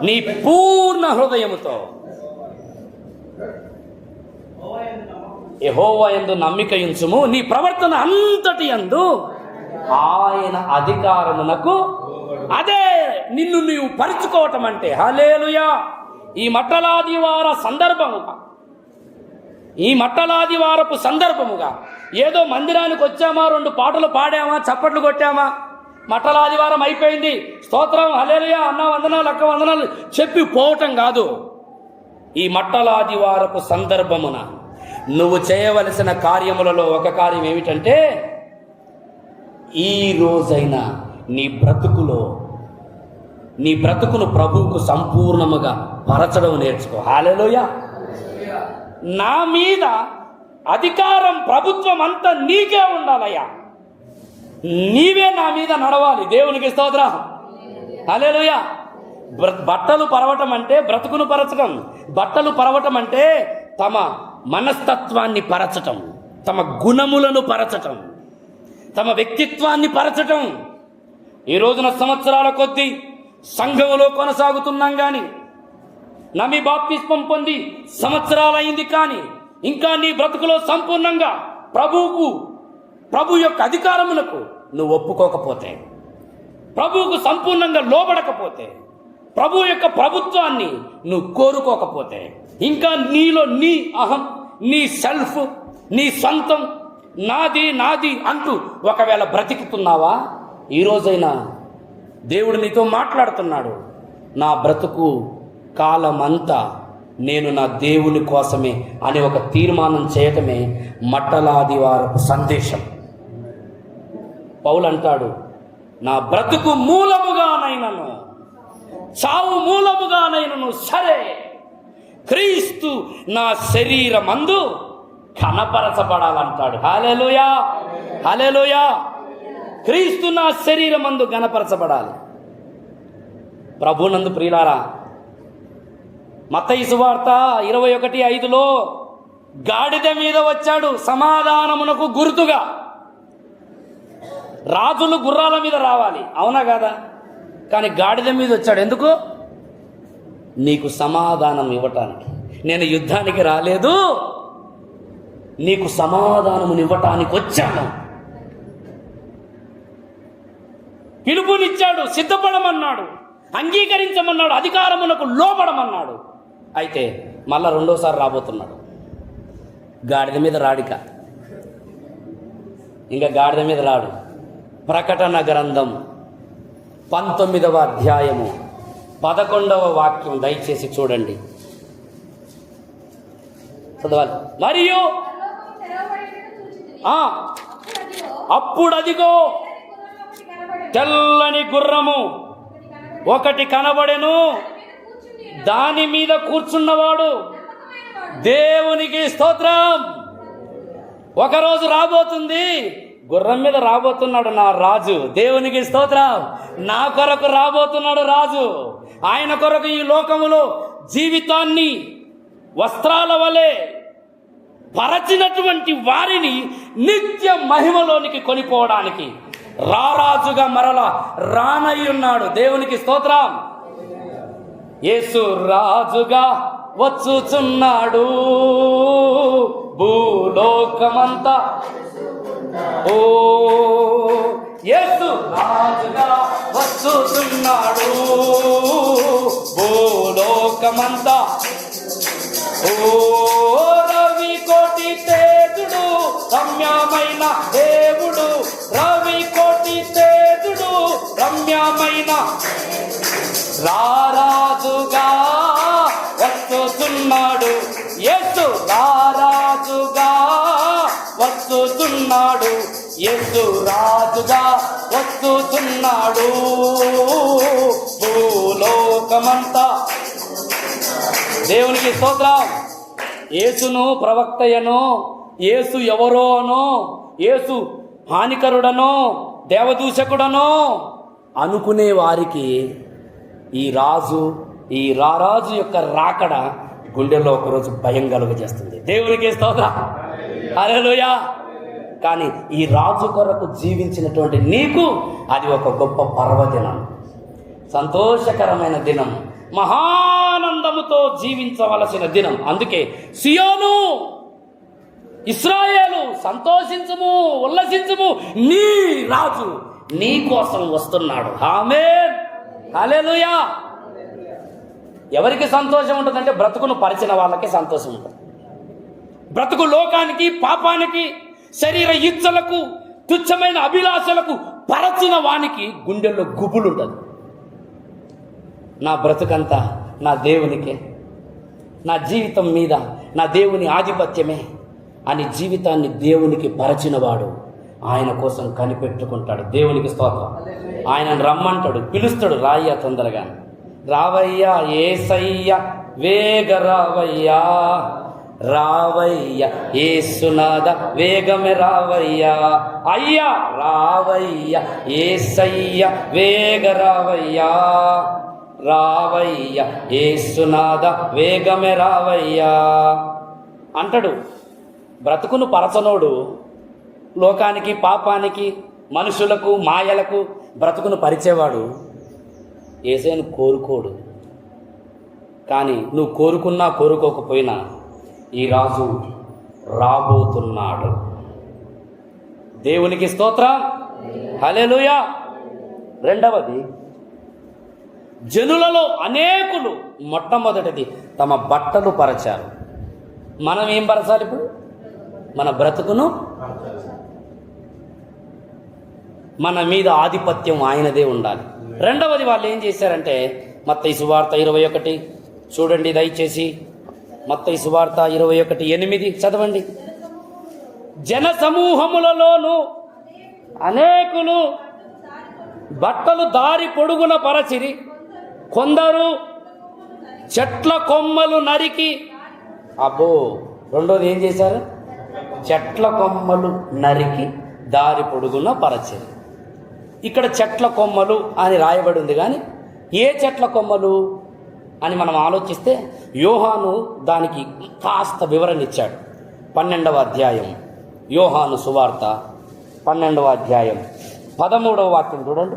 నీ పూర్ణ హృదయముతో యెహోవా యందు నమ్మిక ఉంచుము, నీ ప్రవర్తన అంతటి యందు ఆయన అధికారమునకు. అదే నిన్ను నీవు పరుచుకోవటం అంటే. హల్లెలూయా. ఈ మట్టలాదివారపు సందర్భముగా ఏదో మందిరానికి వచ్చామా, 2 పాటలు పాడామా, చప్పట్లు కొట్టామా, మట్టలాదివారం అయిపోయింది, స్తోత్రం హల్లెలూయా అన్నా వందనాలు అక్క వందనాలు చెప్పి పోవటం కాదు. ఈ మట్టలాదివారపు సందర్భమున నువ్వు చేయవలసిన కార్యములలో ఒక కార్యం ఏమిటంటే, ఈ రోజైనా నీ బ్రతుకును ప్రభువుకు సంపూర్ణముగా పరచడం నేర్చుకో. హల్లెలూయా. నా మీద అధికారం, ప్రభుత్వం అంతా నీకే ఉండాలయ్యా, నీవే నా మీద నడవాలి. దేవునికి స్తోత్రం. హల్లెలూయా. బట్టలు పరవటం అంటే బ్రతుకును పరచడం. బట్టలు పరవటం అంటే తమ మనస్తత్వాన్ని పరచటం, తమ గుణములను పరచటం, తమ వ్యక్తిత్వాన్ని పరచటం. ఈ రోజున సంవత్సరాల కొద్దీ సంఘములో కొనసాగుతున్నాం కానీ, నమ్మి బాప్తిస్మం పొంది సంవత్సరాలైంది కానీ ఇంకా నీ బ్రతుకులో సంపూర్ణంగా ప్రభు యొక్క అధికారములకు నువ్వు ఒప్పుకోకపోతే, ప్రభువుకు సంపూర్ణంగా లోబడకపోతే, ప్రభు యొక్క ప్రభుత్వాన్ని నువ్వు కోరుకోకపోతే, ఇంకా నీలో నీ అహం, నీ సెల్ఫ్, నీ సొంతం, నాది అంటూ ఒకవేళ బ్రతికుతున్నావా, ఈరోజైనా దేవుడు నీతో మాట్లాడుతున్నాడు. నా బ్రతుకు కాలమంతా నేను నా దేవుని కోసమే అని ఒక తీర్మానం చేయటమే మట్టలాదివారపు సందేశం. పౌలు అంటాడు, నా బ్రతుకు మూలముగానైనను చావు మూలముగానైనను సరే, క్రీస్తు నా శరీరమందు కనపరచబడాలంటాడు. హల్లెలూయా, హల్లెలూయా. క్రీస్తు నా శరీరమందు గణపరచబడాలి. ప్రభునందు ప్రియులారా, మత్తయి సువార్త 21:5 గాడిద మీద వచ్చాడు సమాధానమునకు గుర్తుగా. రాజులు గుర్రాల మీద రావాలి, అవునా కాదా? కానీ గాడిద మీద వచ్చాడు ఎందుకు? నీకు సమాధానం ఇవ్వటానికి. నేను యుద్ధానికి రాలేదు, నీకు సమాధానమునివ్వటానికి వచ్చాను. పిలుపునిచ్చాడు, సిద్ధపడమన్నాడు, అంగీకరించమన్నాడు, అధికారమునకు లోబడమన్నాడు. అయితే మళ్ళా రెండోసారి రాబోతున్నాడు. గాడిద మీద రాడిక, ఇంకా గాడిద మీద రాడు. ప్రకటన గ్రంథం 19వ అధ్యాయము 11వ వాక్యం దయచేసి చూడండి, చదవాలి. మరియు అప్పుడదిగో తెల్లని గుర్రము ఒకటి కనబడెను, దాని మీద కూర్చున్నవాడు దేవునికి స్తోత్రం. ఒకరోజు రాబోతుంది, గుర్రం మీద రాబోతున్నాడు నా రాజు. దేవునికి స్తోత్రం. నా కొరకు రాబోతున్నాడు రాజు. ఆయన కొరకు ఈ లోకములో జీవితాన్ని వస్త్రాల వలె పరచినటువంటి వారిని నిత్య మహిమలోనికి కొనిపోవడానికి రారాజుగా మరలా రానయ్యున్నాడు. దేవునికి స్తోత్రం. యేసు రాజుగా వచ్చుచున్నాడు భూలోకమంతా. ఓ యేసు రాజుగా వచ్చుచున్నాడు భూలోకమంతా. ఓ రవి కోటి తేజుడు రమ్యమైన దేవుడు, రవి కోటి తేజుడు రమ్యమైన రారాజుగా వచ్చుచున్నాడు. యేసు రారాజుగా వచ్చుచున్నాడు. యేసు రాజుగా వచ్చుచున్నాడు భూలోకమంతా. దేవునికి స్తోత్రం. యేసును ప్రవక్తయనో, యేసు ఎవరోనో, యేసు హానికరుడనో, దేవదూషకుడనో అనుకునే వారికి ఈ రారాజు యొక్క రాకడ గుండెల్లో ఒకరోజు భయం కలుగజేస్తుంది. దేవునికి స్తోత్రం. హల్లెలూయా. కానీ ఈ రాజు కొరకు జీవించినటువంటి నీకు అది ఒక గొప్ప పర్వదినం, సంతోషకరమైన దినం, మహానందముతో జీవించవలసిన దినం. అందుకే సియోను, ఇశ్రాయేలు సంతోషించుము, ఉల్లసించుము, నీ రాజు నీ కోసం వస్తున్నాడు. ఆమేన్, హల్లెలూయా. ఎవరికి సంతోషం ఉంటుందంటే బ్రతుకును పరిచిన వాళ్ళకి సంతోషం ఉంటుంది. బ్రతుకు లోకానికి, పాపానికి, శరీర ఇచ్చలకు, తుచ్చమైన అభిలాషలకు పరచిన వానికి గుండెల్లో గుబులు ఉంటుంది. నా బ్రతుకంతా నా దేవునికే, నా జీవితం మీద నా దేవుని ఆధిపత్యమే అని జీవితాన్ని దేవునికి పరచినవాడు ఆయన కోసం కనిపెట్టుకుంటాడు. దేవునికి స్తోత్రం. ఆయనను రమ్మంటాడు, పిలుస్తాడు, రాయ్యా తొందరగా రావయ్యా యేసయ్య వేగ రావయ్యా, రావయ్యా యేసునాథ వేగమే రావయ్యా, అయ్యా రావయ్యా యేసయ్య వేగ రావయ్యా, రావయ్యా యేసునాథ వేగమే రావయ్యా అంటాడు. బ్రతుకును పరచనోడు లోకానికి, పాపానికి, మనుషులకు, మాయలకు, బ్రతుకును పరిచేవాడు యేసయ్యను కోరుకోడు. కానీ నువ్వు కోరుకున్నా కోరుకోకపోయినా ఈ రాజు రాబోతున్నాడు. దేవునికి స్తోత్రం, హల్లెలూయా. రెండవది, జనులలో అనేకులు మొట్టమొదటిది తమ బట్టలు పరచారు. మనం ఏం పరచాలి ఇప్పుడు? మన బ్రతుకును, మన మీద ఆధిపత్యం ఆయనదే ఉండాలి. రెండవది వాళ్ళు ఏం చేశారంటే, మత్తయి సువార్త 21 చూడండి దయచేసి. మత్తయి సువార్త 21:8 చదవండి. జన సమూహములలోను అనేకులు బట్టలు దారి పొడుగున పరచిరి, కొందరు చెట్ల కొమ్మలు నరికి. అబ్బో, రెండోది ఏం చేశారు? చెట్ల కొమ్మలు నరికి దారి పొడుగున పరచిరి. ఇక్కడ చెట్ల కొమ్మలు అని రాయబడి ఉంది, కానీ ఏ చెట్ల కొమ్మలు అని మనం ఆలోచిస్తే యోహాను దానికి కాస్త వివరణ ఇచ్చాడు. 12వ అధ్యాయం, యోహాను సువార్త 12వ అధ్యాయం 13వ వాక్యం చూడండి.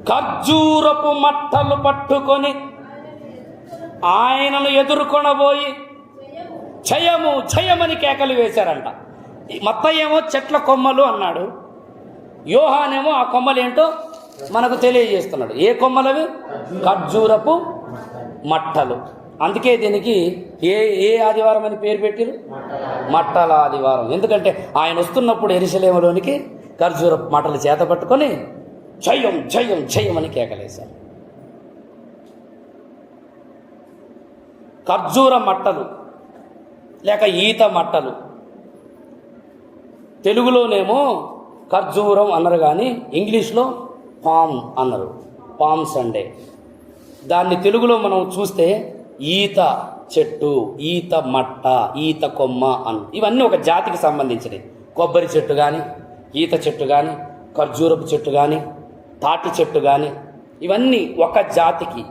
ఖర్జూరపు మట్టలు పట్టుకొని ఆయనను ఎదుర్కొనబోయి జయము జయమని కేకలు వేశారంట. మత్తయి ఏమో చెట్ల కొమ్మలు అన్నాడు, యోహానేమో ఆ కొమ్మలు ఏంటో మనకు తెలియజేస్తున్నాడు. ఏ కొమ్మలవి? ఖర్జూరపు మట్టలు. అందుకే దీనికి ఏ ఆదివారం అని పేరు పెట్టిరు? మట్టల ఆదివారం. ఎందుకంటే ఆయన వస్తున్నప్పుడు యెరూషలేములోనికి ఖర్జూరపు మట్టలు చేత పట్టుకొని జయం జయం జయం అని కేకలేశారు. ఖర్జూర మట్టలు లేక ఈత మట్టలు, తెలుగులోనేమో ఖర్జూరం అన్నారు, కానీ ఇంగ్లీష్లో పామ్ అన్నారు, పామ్ సండే. దాన్ని తెలుగులో మనం చూస్తే ఈత చెట్టు, ఈత మట్ట, ఈత కొమ్మ అన్న, ఇవన్నీ ఒక జాతికి సంబంధించినవి. కొబ్బరి చెట్టు కానీ, ఈత చెట్టు కానీ, ఖర్జూరపు చెట్టు కానీ, తాటి చెట్టు కానీ, ఇవన్నీ ఒక జాతికి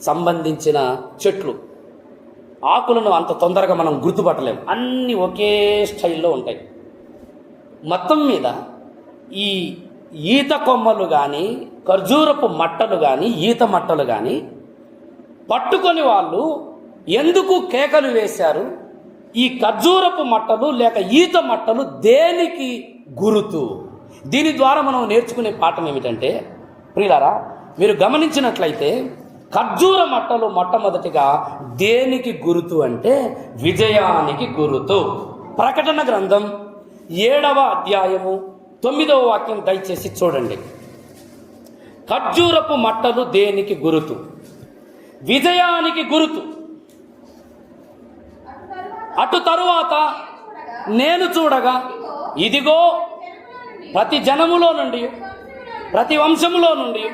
సంబంధించిన చెట్లు. ఆకులను అంత తొందరగా మనం గుర్తుపట్టలేము, అన్నీ ఒకే స్టైల్లో ఉంటాయి. మొత్తం మీద ఈ ఈత కొమ్మలు కానీ, ఖర్జూరపు మట్టలు కానీ, ఈత మట్టలు కానీ పట్టుకొని వాళ్ళు ఎందుకు కేకలు వేశారు? ఈ ఖర్జూరపు మట్టలు లేక ఈత మట్టలు దేనికి గురుతు? దీని ద్వారా మనం నేర్చుకునే పాఠం ఏమిటంటే, ప్రియులారా, మీరు గమనించినట్లయితే ఖర్జూర మట్టలు మొట్టమొదటిగా దేనికి గురుతు అంటే విజయానికి గురుతు. ప్రకటన గ్రంథం 7వ అధ్యాయము 9వ వాక్యం దయచేసి చూడండి. ఖర్జూరపు మట్టలు దేనికి గురుతు? విజయానికి గురుతు. అటు తరువాత నేను చూడగా ఇదిగో ప్రతి జనములో నుండి, ప్రతి వంశములో నుండి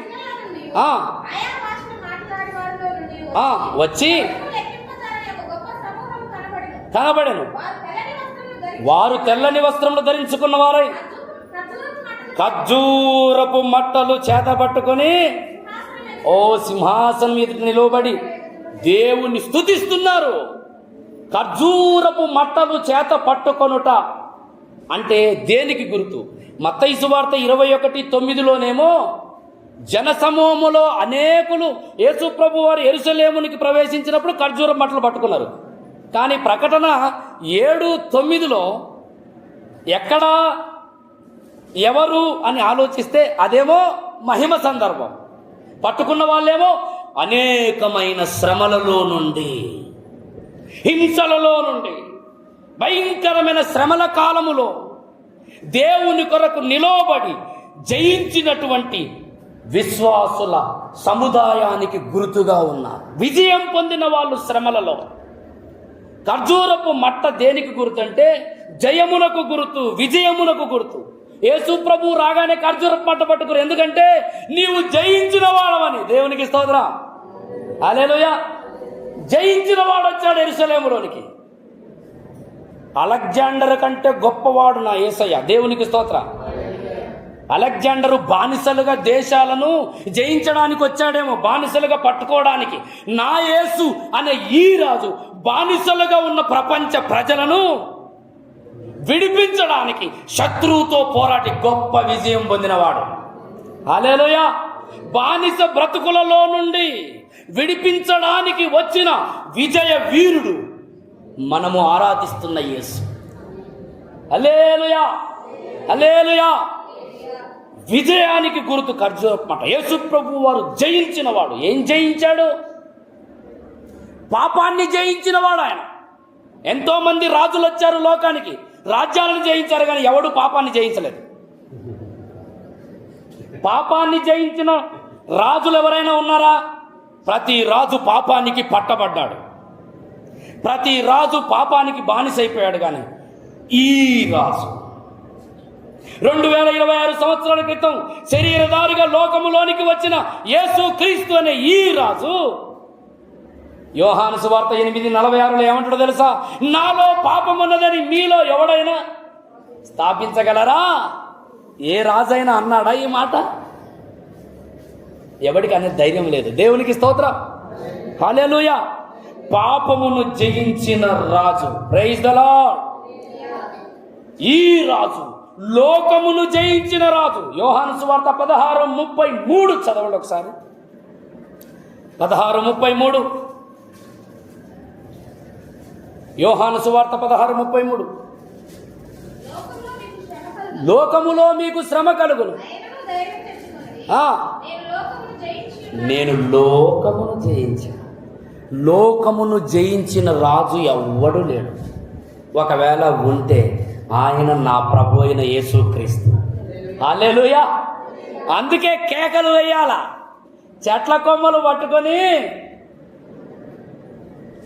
వచ్చి కనబడెను. వారు తెల్లని వస్త్రములు ధరించుకున్న వారై ఖర్జూరపు మట్టలు చేత పట్టుకొని ఓ సింహాసనం ఎదుట నిలవబడి దేవుణ్ణి స్తుతిస్తున్నారు. ఖర్జూరపు మట్టలు చేత పట్టుకొనుట అంటే దేనికి గుర్తు? మత్తయి సువార్త 21:9లోనేమో జనసమూహములో అనేకులు యేసు ప్రభు వారు యెరూషలేమునికి ప్రవేశించినప్పుడు ఖర్జూర మట్టలు పట్టుకున్నారు. కానీ ప్రకటన 7:9లో ఎక్కడా ఎవరు అని ఆలోచిస్తే అదేమో మహిమ సందర్భం. పట్టుకున్న వాళ్ళేమో అనేకమైన శ్రమలలో నుండి, హింసలలో నుండి, భయంకరమైన శ్రమల కాలములో దేవుని కొరకు నిలవబడి జయించినటువంటి విశ్వాసుల సముదాయానికి గుర్తుగా ఉన్నారు. విజయం పొందిన వాళ్ళు శ్రమలలో. ఖర్జూరపు మట్ట దేనికి గుర్తు అంటే జయమునకు గుర్తు, విజయమునకు గుర్తు. యేసు ప్రభు రాగానే ఖర్జూరపు మట్ట పట్టుకురు, ఎందుకంటే నీవు జయించిన వాడవని. దేవునికి స్తోత్రం, హల్లెలూయా. జయించిన వాడు వచ్చాడు యెరూషలేములోనికి. అలెగ్జాండర్ కంటే గొప్పవాడు నా యేసయ్య. దేవునికి స్తోత్రం. అలెగ్జాండరు బానిసలుగా దేశాలను జయించడానికి వచ్చాడేమో, బానిసలుగా పట్టుకోవడానికి. నా యేసు అనే ఈ రాజు బానిసలుగా ఉన్న ప్రపంచ ప్రజలను విడిపించడానికి శత్రువుతో పోరాటి గొప్ప విజయం పొందినవాడు. హల్లెలూయా. బానిస బ్రతుకులలో నుండి విడిపించడానికి వచ్చిన విజయ వీరుడు మనము ఆరాధిస్తున్న యేసు. హల్లెలూయా, హల్లెలూయా. విజయానికి గుర్తు ఖర్జూరమాట. యేసు ప్రభు వారు జయించిన వాడు. ఏం జయించాడు? పాపాన్ని జయించిన వాడు ఆయన. ఎంతో మంది రాజులు వచ్చారు లోకానికి, రాజ్యాలను జయించారు, కానీ ఎవడు పాపాన్ని జయించలేదు. పాపాన్ని జయించిన రాజులు ఎవరైనా ఉన్నారా? ప్రతి రాజు పాపానికి పట్టబడ్డాడు, ప్రతి రాజు పాపానికి బానిసైపోయాడు. కానీ ఈ రాజు 2026 సంవత్సరాల క్రితం శరీరధారిగా లోకములోనికి వచ్చిన యేసు క్రీస్తు అనే ఈ రాజు యోహాను సువార్త 8:46 ఏమంటాడో తెలుసా? నాలో పాపం ఉన్నదని మీలో ఎవడైనా స్థాపించగలరా? ఏ రాజైనా అన్నాడా ఈ మాట? ఎవడికి అనే ధైర్యం లేదు. దేవునికి స్తోత్రం, హల్లెలూయా. పాపమును జయించిన రాజు, ప్రైజ్ ద లార్డ్. ఈ రాజు లోకమును జయించిన రాజు. యోహాను సువార్త 16:33 చదవండి ఒకసారి. 16:33 యోహాను సువార్త 16:33. లోకములో మీకు శ్రమ కలుగును, నేను లోకమును జయించిన. లోకమును జయించిన రాజు ఎవ్వడు లేడు. ఒకవేళ ఉంటే ఆయన నా ప్రభు అయిన యేసుక్రీస్తు. హల్లెలూయా. అందుకే కేకలు వేయాల. చెట్ల కొమ్మలు పట్టుకొని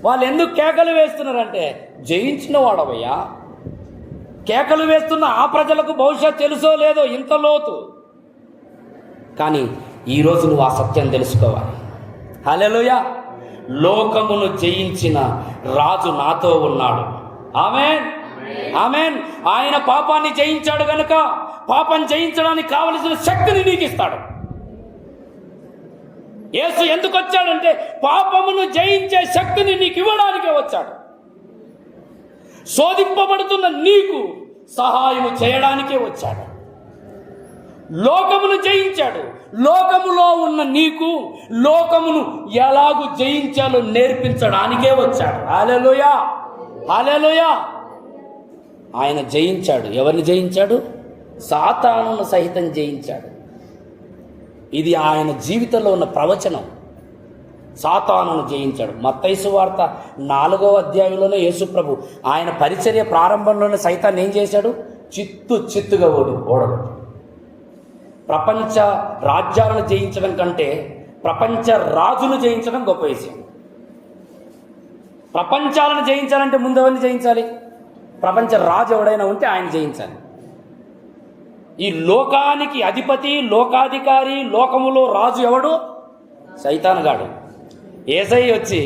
వాళ్ళు ఎందుకు కేకలు వేస్తున్నారంటే, జయించిన వాడవయ్యా. కేకలు వేస్తున్న ఆ ప్రజలకు బహుశా తెలుసో లేదో ఇంత లోతు, కానీ ఈరోజు నువ్వు ఆ సత్యం తెలుసుకోవాలి. హల్లెలూయా. లోకమును జయించిన రాజు నాతో ఉన్నాడు. ఆమేన్, ఆమేన్. ఆయన పాపాన్ని జయించాడు గనుక పాపం జయించడానికి కావలసిన శక్తిని నీకు ఇస్తాడు. యేసు ఎందుకు వచ్చాడంటే పాపమును జయించే శక్తిని నీకు ఇవ్వడానికే వచ్చాడు. శోధింపబడుతున్న నీకు సహాయము చేయడానికే వచ్చాడు. లోకమును జయించాడు. లోకములో ఉన్న నీకు లోకమును ఎలాగూ జయించాలో నేర్పించడానికే వచ్చాడు. హల్లెలూయా, హల్లెలూయా. ఆయన జయించాడు. ఎవరిని జయించాడు? సాతానును సహితం జయించాడు. ఇది ఆయన జీవితంలో ఉన్న ప్రవచనం. సాతానును జయించాడు. మత్తయి సువార్త 4వ అధ్యాయంలోనే యేసుప్రభు ఆయన పరిచర్య ప్రారంభంలోనే సైతాన్ని ఏం చేశాడు? చిత్తుగా ఓడగొట్టాడు. ప్రపంచ రాజ్యాలను జయించడం కంటే ప్రపంచ రాజును జయించడం గొప్ప విషయం. ప్రపంచాలను జయించాలంటే ముందు ఎవరిని జయించాలి? ప్రపంచ రాజు ఎవడైనా ఉంటే ఆయన జయించాలి. ఈ లోకానికి అధిపతి, లోకాధికారి, లోకములో రాజు ఎవడు? సైతానుగాడు. యేసయ్య వచ్చి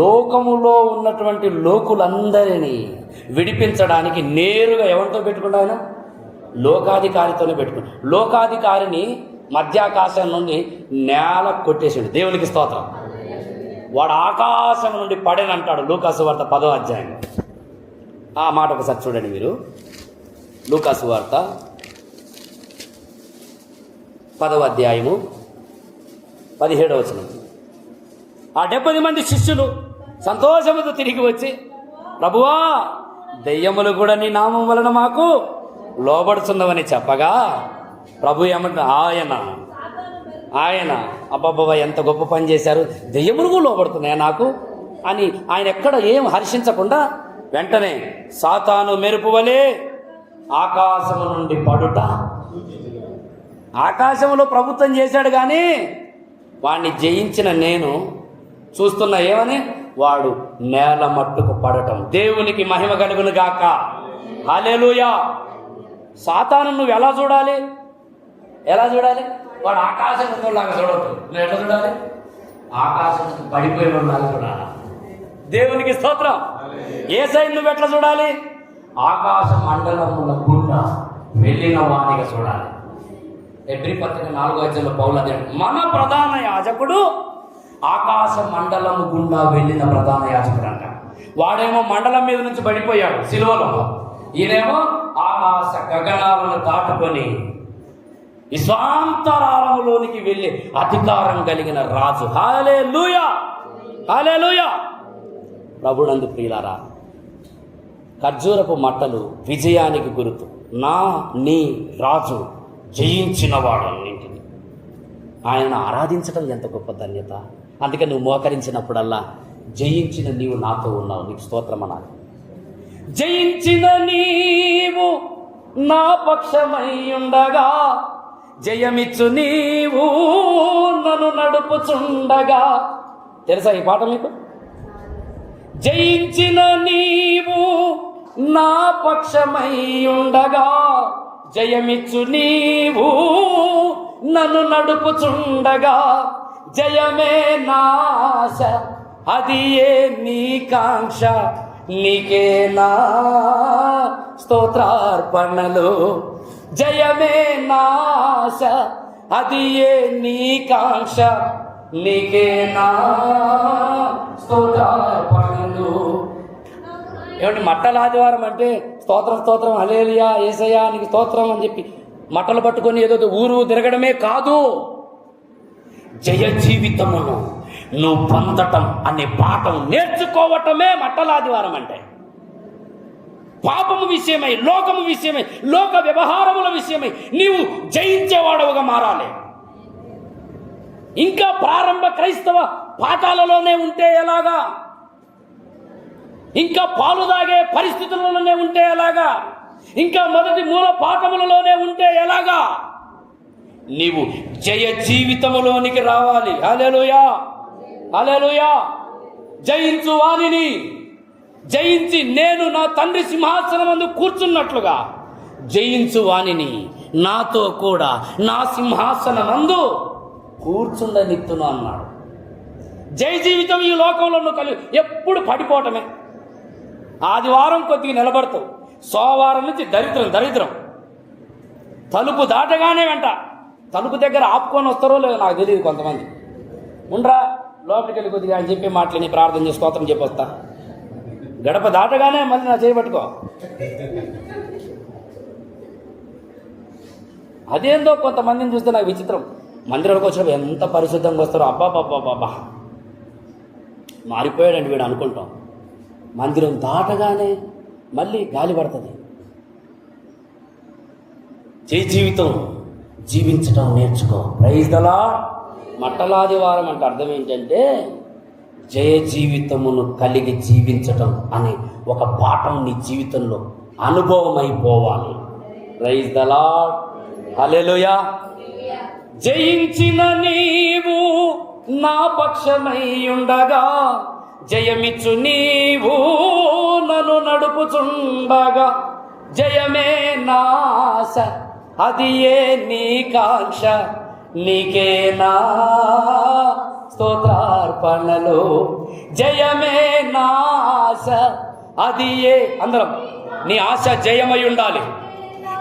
లోకములో ఉన్నటువంటి లోకులందరినీ విడిపించడానికి నేరుగా ఎవరితో పెట్టుకున్నాడు? ఆయన లోకాధికారితోనే పెట్టుకున్నాడు. లోకాధికారిని మధ్యాకాశం నుండి నేల కొట్టేసాడు. దేవునికి స్తోత్రం. వాడు ఆకాశం నుండి పడేనంటాడు లూకాసు వార్త 10వ అధ్యాయం. ఆ మాట ఒకసారి చూడండి మీరు. లూకాసు వార్త 10వ అధ్యాయము 17వ వచనం. ఆ 70 మంది శిష్యులు సంతోషముతో తిరిగి వచ్చి, ప్రభువా, దెయ్యములు కూడా నీ నామం వలన మాకు లోబడుచున్నవని చెప్పగా ప్రభు ఏమంటున్నా, ఆయన అబ్బాబ్బా ఎంత గొప్ప పని చేశారు, దెయ్యములు లోబడుతున్నాయా నాకు అని ఆయన ఎక్కడ ఏం హర్షించకుండా వెంటనే సాతాను మెరుపు వలె ఆకాశము నుండి పడుట. ఆకాశంలో ప్రభుత్వం చేశాడు కానీ వాడిని జయించిన నేను చూస్తున్నా ఏమని, వాడు నేల మట్టుకు పడటం. దేవునికి మహిమ కలుగును గాక. హల్లెలూయా. సాతాను నువ్వు ఎలా చూడాలి? ఎలా చూడాలి? వాడు ఆకాశం లాగా చూడటం. నువ్వు ఎట్లా చూడాలి? ఆకాశం పడిపోయిన లాగా చూడాలి. దేవునికి స్తోత్రం. యేసయ్యను నువ్వు ఎట్లా చూడాలి? ఆకాశ మండలముల గుండా వెళ్ళిన వాడిగా చూడాలి. హెబ్రీ పత్రిక 4వ అధ్యాయంలో పౌలు అధ్యాయం, మన ప్రధాన యాజకుడు ఆకాశ మండలము గుండా వెళ్ళిన ప్రధాన యాజకుడు అంట. వాడేమో మండలం మీద నుంచి పడిపోయాడు సిలువలో, ఈయనేమో ఆకాశ గగనాలను దాటుకొని విశ్వాంతరాళములోనికి వెళ్ళి అధికారం కలిగిన రాజు. హల్లెలూయా, హల్లెలూయా. ప్రభునందు ప్రియులారా, ఖర్జూరపు మట్టలు విజయానికి గుర్తు. నీ రాజు జయించిన వాడన్నింటినీ. ఆయనను ఆరాధించడం ఎంత గొప్ప ధన్యత. అందుకే నువ్వు మోకరించినప్పుడల్లా జయించిన నీవు నాతో ఉన్నావు, నీకు స్తోత్రం అనాలి. జయించిన నీవు నా పక్షమై ఉండగా, జయమిచ్చు నీవు నన్ను నడుపుచుండగా. తెలుసా ఈ పాట మీకు? జయించిన నీవు నా పక్షమై ఉండగా, జయమిచ్చు నీవు నన్ను నడుపుచుండగా, జయమే నాశ అది ఏ నీ కాంక్ష, నీకే నా స్తోత్రార్పణలు. జయమే నాశ అది ఏ నీ కాంక్ష, నీకే నా స్తోత్రార్పణలు. ఏమంటే మట్టల ఆదివారం అంటే స్తోత్రం స్తోత్రం హల్లెలూయా యేసయ్యా నీకు స్తోత్రం అని చెప్పి మట్టలు పట్టుకొని ఏదో ఊరు తిరగడమే కాదు. జయ జీవితమును నువ్వు పొందటం అనే పాఠం నేర్చుకోవటమే మట్టల ఆదివారం అంటే. పాపము విషయమై, లోకము విషయమై, లోక వ్యవహారముల విషయమై నీవు జయించేవాడవుగా మారాలి. ఇంకా ప్రారంభ క్రైస్తవ పాఠాలలోనే ఉంటే ఎలాగా? ఇంకా పాలు తాగే పరిస్థితులలోనే ఉంటే ఎలాగా? ఇంకా మొదటి మూల పాఠములలోనే ఉంటే ఎలాగా? నీవు జయ జీవితములోనికి రావాలి. హల్లెలూయా, హల్లెలూయా. జయించు వానిని జయించి నేను నా తండ్రి సింహాసనమందు కూర్చున్నట్లుగా జయించు వానిని నాతో కూడా నా సింహాసనమందు కూర్చుండనిత్తును అన్నాడు. జయ జీవితం ఈ లోకంలో నువ్వు ఎప్పుడు పడిపోవటమే. ఆదివారం కొద్దిగా నిలబడతావు, సోమవారం నుంచి దరిద్రం. తలుపు దాటగానే వెంట తలుపు దగ్గర ఆపుకొని వస్తారో లేదో నాకు తెలియదు. కొంతమంది ఉండరా లోపలికి వెళ్ళి కొద్దిగా అని చెప్పి మాటలని ప్రార్థన చేసి స్తోత్రం చెప్పొస్తా. గడప దాటగానే మళ్ళీ నా చేయబట్టుకో. అదేందో కొంతమందిని చూస్తే నాకు విచిత్రం. మందిరానికి వచ్చినప్పుడు ఎంత పరిశుద్ధంగా వస్తారో, అబ్బాబ్బాబ్బాబ్బా మారిపోయాడండి వీడు అనుకుంటాం. మందిరం దాటగానే మళ్ళీ గాలి పడుతుంది. జయ జీవితం జీవించటం నేర్చుకో. Praise the lord. మట్టలాదివారం అంటే అర్థం ఏంటంటే జయ జీవితమును కలిగి జీవించటం అనే ఒక పాఠం నీ జీవితంలో అనుభవం అయిపోవాలి. ప్రైజ్ ది లార్డ్, హల్లెలూయా. జయించిన నీవు నా పక్షమై ఉండగా, జయమిచ్చు నీవు నన్ను నడుపుచుండగా, జయమే నాశ అది ఏ నీ కాంక్ష, నీకే నా స్తోత్రార్పణలు. జయమే నాశ అది ఏ అందరం నీ ఆశ జయమై ఉండాలి.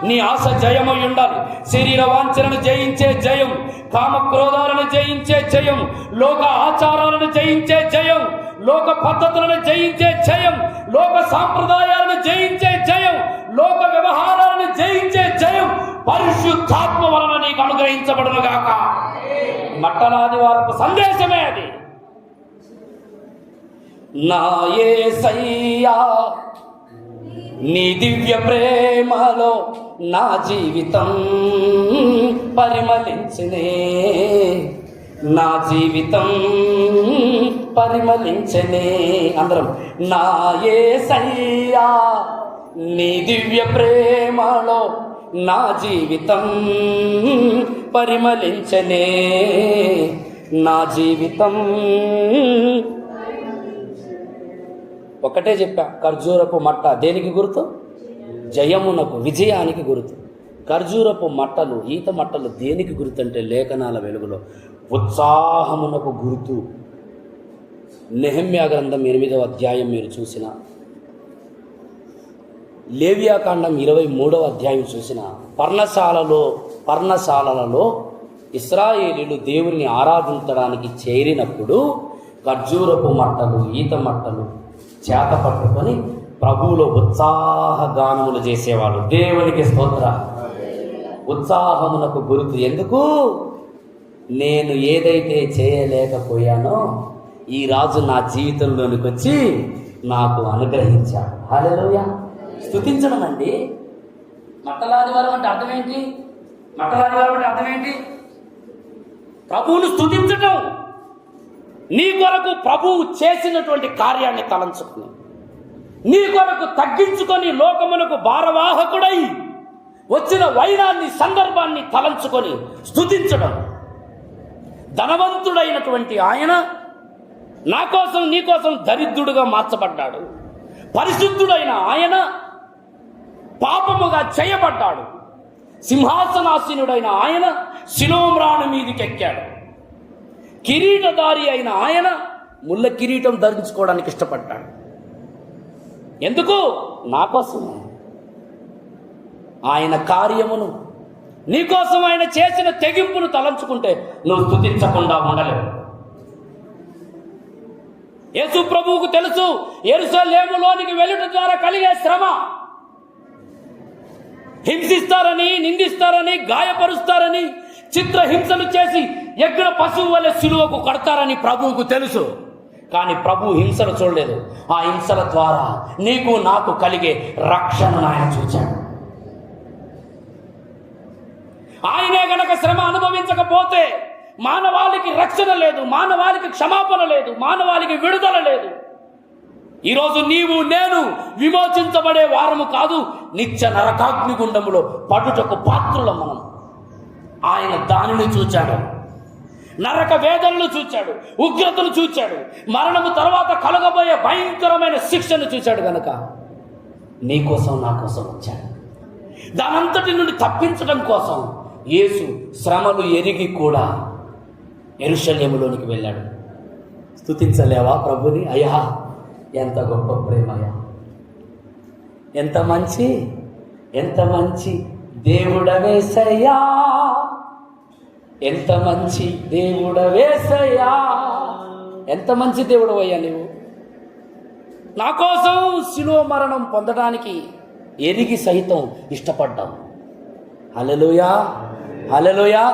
నీ ఆశ జయమై ఉండాలి. శరీర వాంఛలను జయించే జయం, కామ క్రోధాలను జయించే జయం, లోక ఆచారాలను జయించే జయం, లోక పద్ధతులను జయించే జయం, లోక సాంప్రదాయాలను జయించే జయం, లోక వ్యవహారాలను జయించే జయం పరిశుద్ధాత్మ వలన నీకు అనుగ్రహించబడును గాక. మట్టలాదివారపు సందేశమే అది. నా యేసయ్యా నీ దివ్య ప్రేమలో నా జీవితం పరిమళించనే, నా జీవితం పరిమళించనే. అందరం నా యేసయ్యా నీ దివ్య ప్రేమలో నా జీవితం పరిమళించనే, నా జీవితం. ఒకటే చెప్పా, ఖర్జూరపు మట్ట దేనికి గుర్తు? జయమునకు, విజయానికి గుర్తు. ఖర్జూరపు మట్టలు, ఈత మట్టలు దేనికి గుర్తు అంటే లేఖనాల వెలుగులో ఉత్సాహమునకు గుర్తు. నెహెమ్యా గ్రంథం 8వ అధ్యాయం మీరు చూసిన, లేవియాకాండం 23వ అధ్యాయం చూసిన, పర్ణశాలలలో ఇశ్రాయేలీలు దేవుని ఆరాధించడానికి చేరినప్పుడు ఖర్జూరపు మట్టలు, ఈత మట్టలు చేత పట్టుకొని ప్రభువులో ఉత్సాహగానములు చేసేవాళ్ళు. దేవునికి స్తోత్ర. ఉత్సాహమునకు గుర్తు. ఎందుకు? నేను ఏదైతే చేయలేకపోయానో ఈ రాజు నా జీవితంలోనికి వచ్చి నాకు అనుగ్రహించాడు. హల్లెలూయా. స్తుతించడం అండి. మట్టలాదివారం అంటే అర్థం ఏంటి? మట్టలాదివారం అంటే అర్థం ఏంటి? ప్రభువును స్తుతించటం. నీ కొరకు ప్రభువు చేసినటువంటి కార్యాన్ని తలంచుకుని, నీ కొరకు తగ్గించుకొని, లోకమునకు భారవాహకుడై వచ్చిన వైరాన్ని, సందర్భాన్ని తలంచుకొని స్తుతించడం. ధనవంతుడైనటువంటి ఆయన నా కోసం, నీ కోసం దరిద్రుడుగా మార్చబడ్డాడు. పరిశుద్ధుడైన ఆయన పాపముగా చేయబడ్డాడు. సింహాసనాసీనుడైన ఆయన శిలోమ్రాణి మీదికి ఎక్కాడు. కిరీటధారి అయిన ఆయన ముళ్ళ కిరీటం ధరించుకోవడానికి ఇష్టపడ్డాడు. ఎందుకు? నా కోసం. ఆయన కార్యమును, నీకోసం ఆయన చేసిన తెగింపును తలంచుకుంటే నువ్వు స్తుతించకుండా ఉండలేవు. యేసు ప్రభువుకు తెలుసు యెరూషలేములోనికి వెళ్ళుట ద్వారా కలిగే శ్రమ. హింసిస్తారని, నిందిస్తారని, గాయపరుస్తారని, చిత్రహింసలు చేసి ఎక్కడ పశువు వలె సిలువకు కడతారని ప్రభువుకు తెలుసు. కానీ ప్రభు హింసలు చూడలేదు. ఆ హింసల ద్వారా నీకు నాకు కలిగే రక్షణను ఆయన చూచాడు. ఆయనే గనక శ్రమ అనుభవించకపోతే మానవాళికి రక్షణ లేదు, మానవాళికి క్షమాపణ లేదు, మానవాళికి విడుదల లేదు. ఈరోజు నీవు నేను విమోచించబడే వారము కాదు, నిత్య నరకాగ్నిగుండములో పడుటకు పాత్రులం మనం. ఆయన దానిని చూచాడు. నరక వేదనలు చూచాడు, ఉగ్రతను చూచాడు, మరణము తర్వాత కలగబోయే భయంకరమైన శిక్షను చూచాడు. గనక నీకోసం నా కోసం వచ్చాడు. దానంతటి నుండి తప్పించడం కోసం యేసు శ్రమలు ఎరిగి కూడా యెరూషలేములోనికి వెళ్ళాడు. స్తుతించలేవా ప్రభుని? అయ్యా, ఎంత గొప్ప ప్రేమ అయ్యా, ఎంత మంచి, ఎంత మంచి దేవుడవేసయ్యా, ఎంత మంచి దేవుడవేసయ్యా, ఎంత మంచి దేవుడు అయ్యా నీవు. నా కోసం శిలువ మరణం పొందడానికి ఎరిగి సైతం ఇష్టపడ్డావు. హల్లెలూయా, హల్లెలూయా.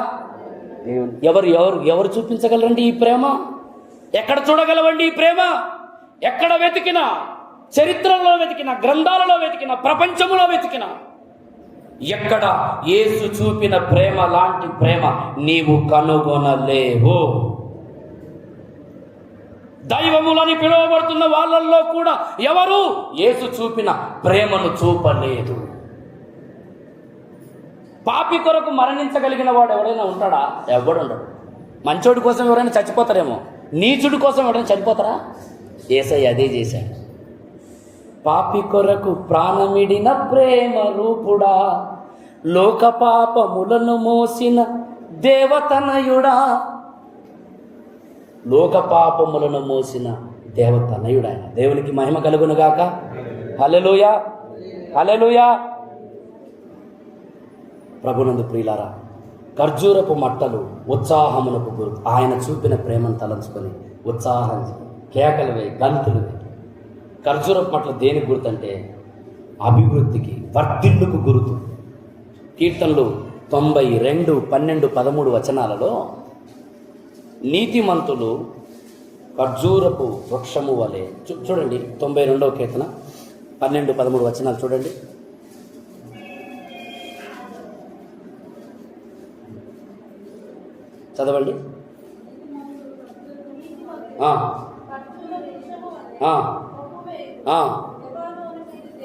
ఎవరు ఎవరు ఎవరు చూపించగలరండి ఈ ప్రేమ? ఎక్కడ చూడగలవండి ఈ ప్రేమ? ఎక్కడ వెతికినా, చరిత్రలో వెతికినా, గ్రంథాలలో వెతికినా, ప్రపంచంలో వెతికినా, ఎక్కడ యేసు చూపిన ప్రేమ లాంటి ప్రేమ నీవు కనుగొనలేవు. దైవములని పిలువబడుతున్న వాళ్ళల్లో కూడా ఎవరు యేసు చూపిన ప్రేమను చూపలేదు. పాపి కొరకు మరణించగలిగిన వాడు ఎవరైనా ఉంటాడా? ఎవడు ఉండడు. మంచోడి కోసం ఎవరైనా చచ్చిపోతారేమో, నీచుడి కోసం ఎవరైనా చనిపోతారా? యేసయ్య అదే చేశాడు. పాపి కొరకు ప్రాణమిడిన ప్రేమ రూపుడా, లోక పాపములను మోసిన దేవతనయుడా, లోక పాపములను మోసిన దేవతనయుడా. దేవునికి మహిమ కలుగును గాక. హల్లెలూయా, హల్లెలూయా. ప్రభునందు ప్రియులారా, ఖర్జూరపు మట్టలు ఉత్సాహమునకు గుర్తు. ఆయన చూపిన ప్రేమను తలంచుకొని ఉత్సాహం కేకలు వేయి, గంతులు వేయి. ఖర్జూరపు మట్టలు దేనికి గుర్తు అంటే అభివృద్ధికి, వర్ధిల్లుకు గుర్తు. కీర్తనలు 92, 12, 13 వచనాలలో నీతిమంతులు ఖర్జూరపు వృక్షము వలె. చూడండి 92వ కీర్తన 12, 13 వచనాలు చూడండి. చదవండి.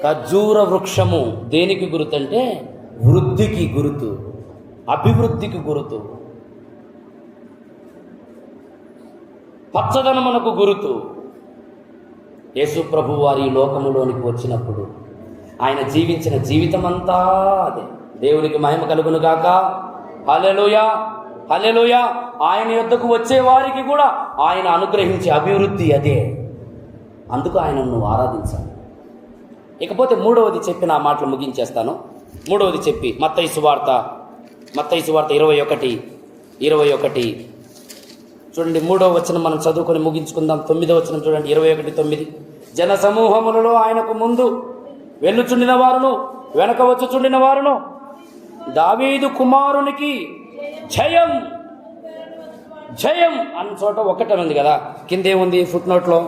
ఖర్జూర వృక్షము దేనికి గుర్తు అంటే వృద్ధికి గుర్తు, అభివృద్ధికి గుర్తు, పచ్చదనమునకు గుర్తు. యేసు ప్రభు వారి లోకములోనికి వచ్చినప్పుడు ఆయన జీవించిన జీవితం అంతా అదే. దేవునికి మహిమ కలుగును గాక. హల్లెలూయా, హల్లెలూయా. ఆయన యొద్దకు వచ్చే వారికి కూడా ఆయన అనుగ్రహించే అభివృద్ధి అదే. అందుకు ఆయనను ఆరాధించాలి. ఇకపోతే మూడవది చెప్పి నా మాటలు ముగించేస్తాను. మూడవది చెప్పి మత్తయి సువార్త 21 చూడండి. 3వ వచనం మనం చదువుకొని ముగించుకుందాం. 9వ వచనం చూడండి, 21:9. జన సమూహములలో ఆయనకు ముందు వెళ్ళుచుండిన వారును వెనక వచ్చుచుండిన వారును దావీదు కుమారునికి జయం జయం అన్న చోట ఒకటే ఉంది కదా, కిందే ఉంది ఫుట్ నోట్లో.